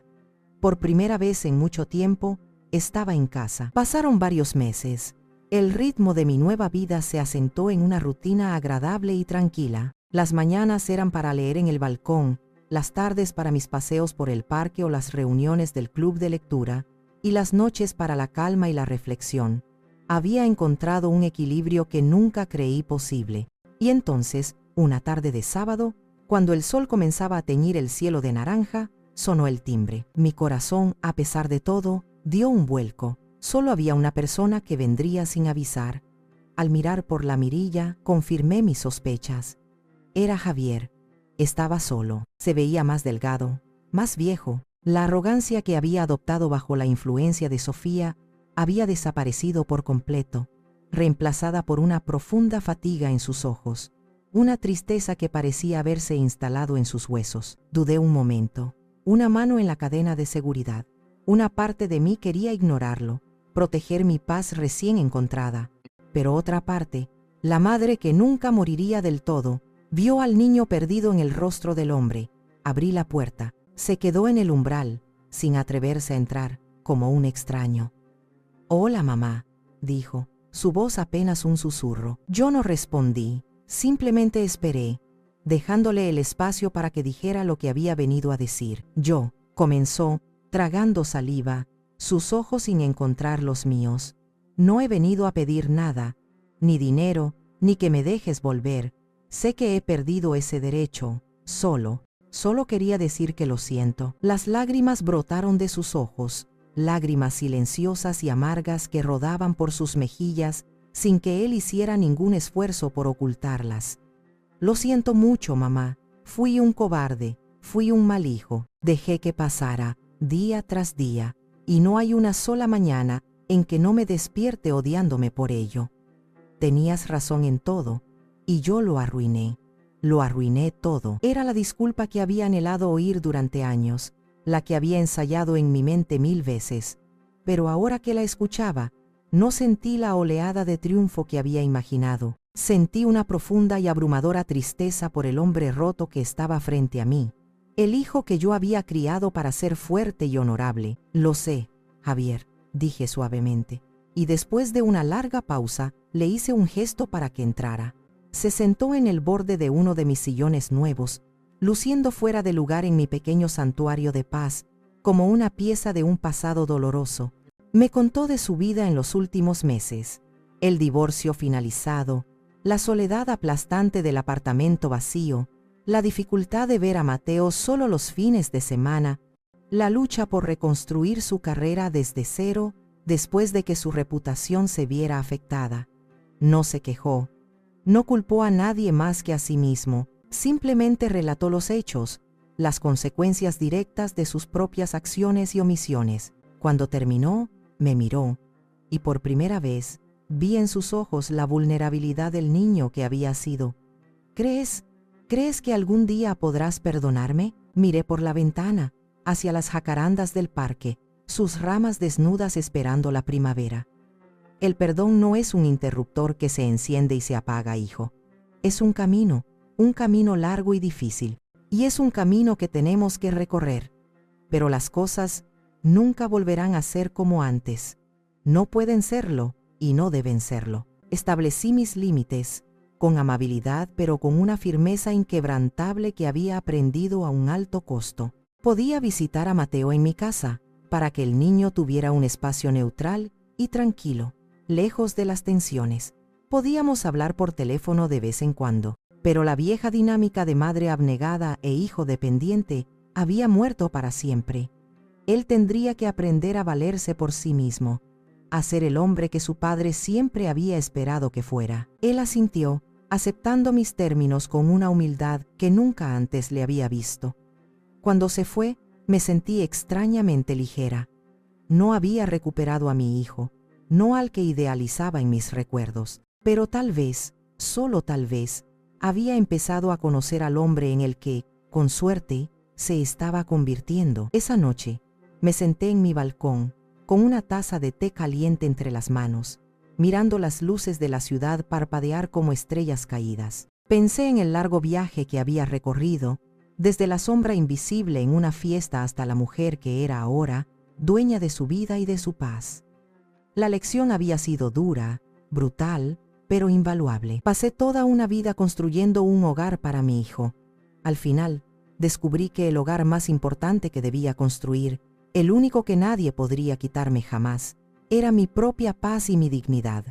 Por primera vez en mucho tiempo, estaba en casa. Pasaron varios meses. El ritmo de mi nueva vida se asentó en una rutina agradable y tranquila. Las mañanas eran para leer en el balcón, las tardes para mis paseos por el parque o las reuniones del club de lectura, y las noches para la calma y la reflexión. Había encontrado un equilibrio que nunca creí posible. Y entonces, una tarde de sábado, cuando el sol comenzaba a teñir el cielo de naranja, sonó el timbre. Mi corazón, a pesar de todo, dio un vuelco. Solo había una persona que vendría sin avisar. Al mirar por la mirilla, confirmé mis sospechas. Era Javier. Estaba solo. Se veía más delgado, más viejo. La arrogancia que había adoptado bajo la influencia de Sofía había desaparecido por completo, reemplazada por una profunda fatiga en sus ojos, una tristeza que parecía haberse instalado en sus huesos. Dudé un momento. Una mano en la cadena de seguridad. Una parte de mí quería ignorarlo, proteger mi paz recién encontrada. Pero otra parte, la madre que nunca moriría del todo, vio al niño perdido en el rostro del hombre. Abrí la puerta. Se quedó en el umbral, sin atreverse a entrar, como un extraño. «Hola, mamá», dijo, su voz apenas un susurro. Yo no respondí, simplemente esperé, dejándole el espacio para que dijera lo que había venido a decir. «Yo», comenzó, tragando saliva, sus ojos sin encontrar los míos. No he venido a pedir nada, ni dinero, ni que me dejes volver. Sé que he perdido ese derecho, solo quería decir que lo siento. Las lágrimas brotaron de sus ojos, lágrimas silenciosas y amargas que rodaban por sus mejillas sin que él hiciera ningún esfuerzo por ocultarlas. Lo siento mucho, mamá. Fui un cobarde, fui un mal hijo. Dejé que pasara, día tras día, y no hay una sola mañana en que no me despierte odiándome por ello. Tenías razón en todo, y yo lo arruiné. Lo arruiné todo. Era la disculpa que había anhelado oír durante años, la que había ensayado en mi mente 1000 veces. Pero ahora que la escuchaba, no sentí la oleada de triunfo que había imaginado. Sentí una profunda y abrumadora tristeza por el hombre roto que estaba frente a mí, el hijo que yo había criado para ser fuerte y honorable. Lo sé, Javier, dije suavemente, y después de una larga pausa, le hice un gesto para que entrara. Se sentó en el borde de uno de mis sillones nuevos, luciendo fuera de lugar en mi pequeño santuario de paz, como una pieza de un pasado doloroso. Me contó de su vida en los últimos meses, el divorcio finalizado, la soledad aplastante del apartamento vacío, la dificultad de ver a Mateo solo los fines de semana, la lucha por reconstruir su carrera desde cero después de que su reputación se viera afectada. No se quejó, no culpó a nadie más que a sí mismo, simplemente relató los hechos, las consecuencias directas de sus propias acciones y omisiones. Cuando terminó, me miró, y por primera vez vi en sus ojos la vulnerabilidad del niño que había sido. ¿Crees que algún día podrás perdonarme? Miré por la ventana, hacia las jacarandas del parque, sus ramas desnudas esperando la primavera. El perdón no es un interruptor que se enciende y se apaga, hijo. Es un camino largo y difícil, y es un camino que tenemos que recorrer. Pero las cosas nunca volverán a ser como antes. No pueden serlo y no deben serlo. Establecí mis límites, con amabilidad pero con una firmeza inquebrantable que había aprendido a un alto costo. Podía visitar a Mateo en mi casa, para que el niño tuviera un espacio neutral y tranquilo, lejos de las tensiones. Podíamos hablar por teléfono de vez en cuando, pero la vieja dinámica de madre abnegada e hijo dependiente había muerto para siempre. Él tendría que aprender a valerse por sí mismo, a ser el hombre que su padre siempre había esperado que fuera. Él asintió, aceptando mis términos con una humildad que nunca antes le había visto. Cuando se fue, me sentí extrañamente ligera. No había recuperado a mi hijo, no al que idealizaba en mis recuerdos, pero tal vez, solo tal vez, había empezado a conocer al hombre en el que, con suerte, se estaba convirtiendo. Esa noche, me senté en mi balcón, con una taza de té caliente entre las manos, mirando las luces de la ciudad parpadear como estrellas caídas. Pensé en el largo viaje que había recorrido, desde la sombra invisible en una fiesta hasta la mujer que era ahora, dueña de su vida y de su paz. La lección había sido dura, brutal, pero invaluable. Pasé toda una vida construyendo un hogar para mi hijo. Al final, descubrí que el hogar más importante que debía construir, el único que nadie podría quitarme jamás, era mi propia paz y mi dignidad.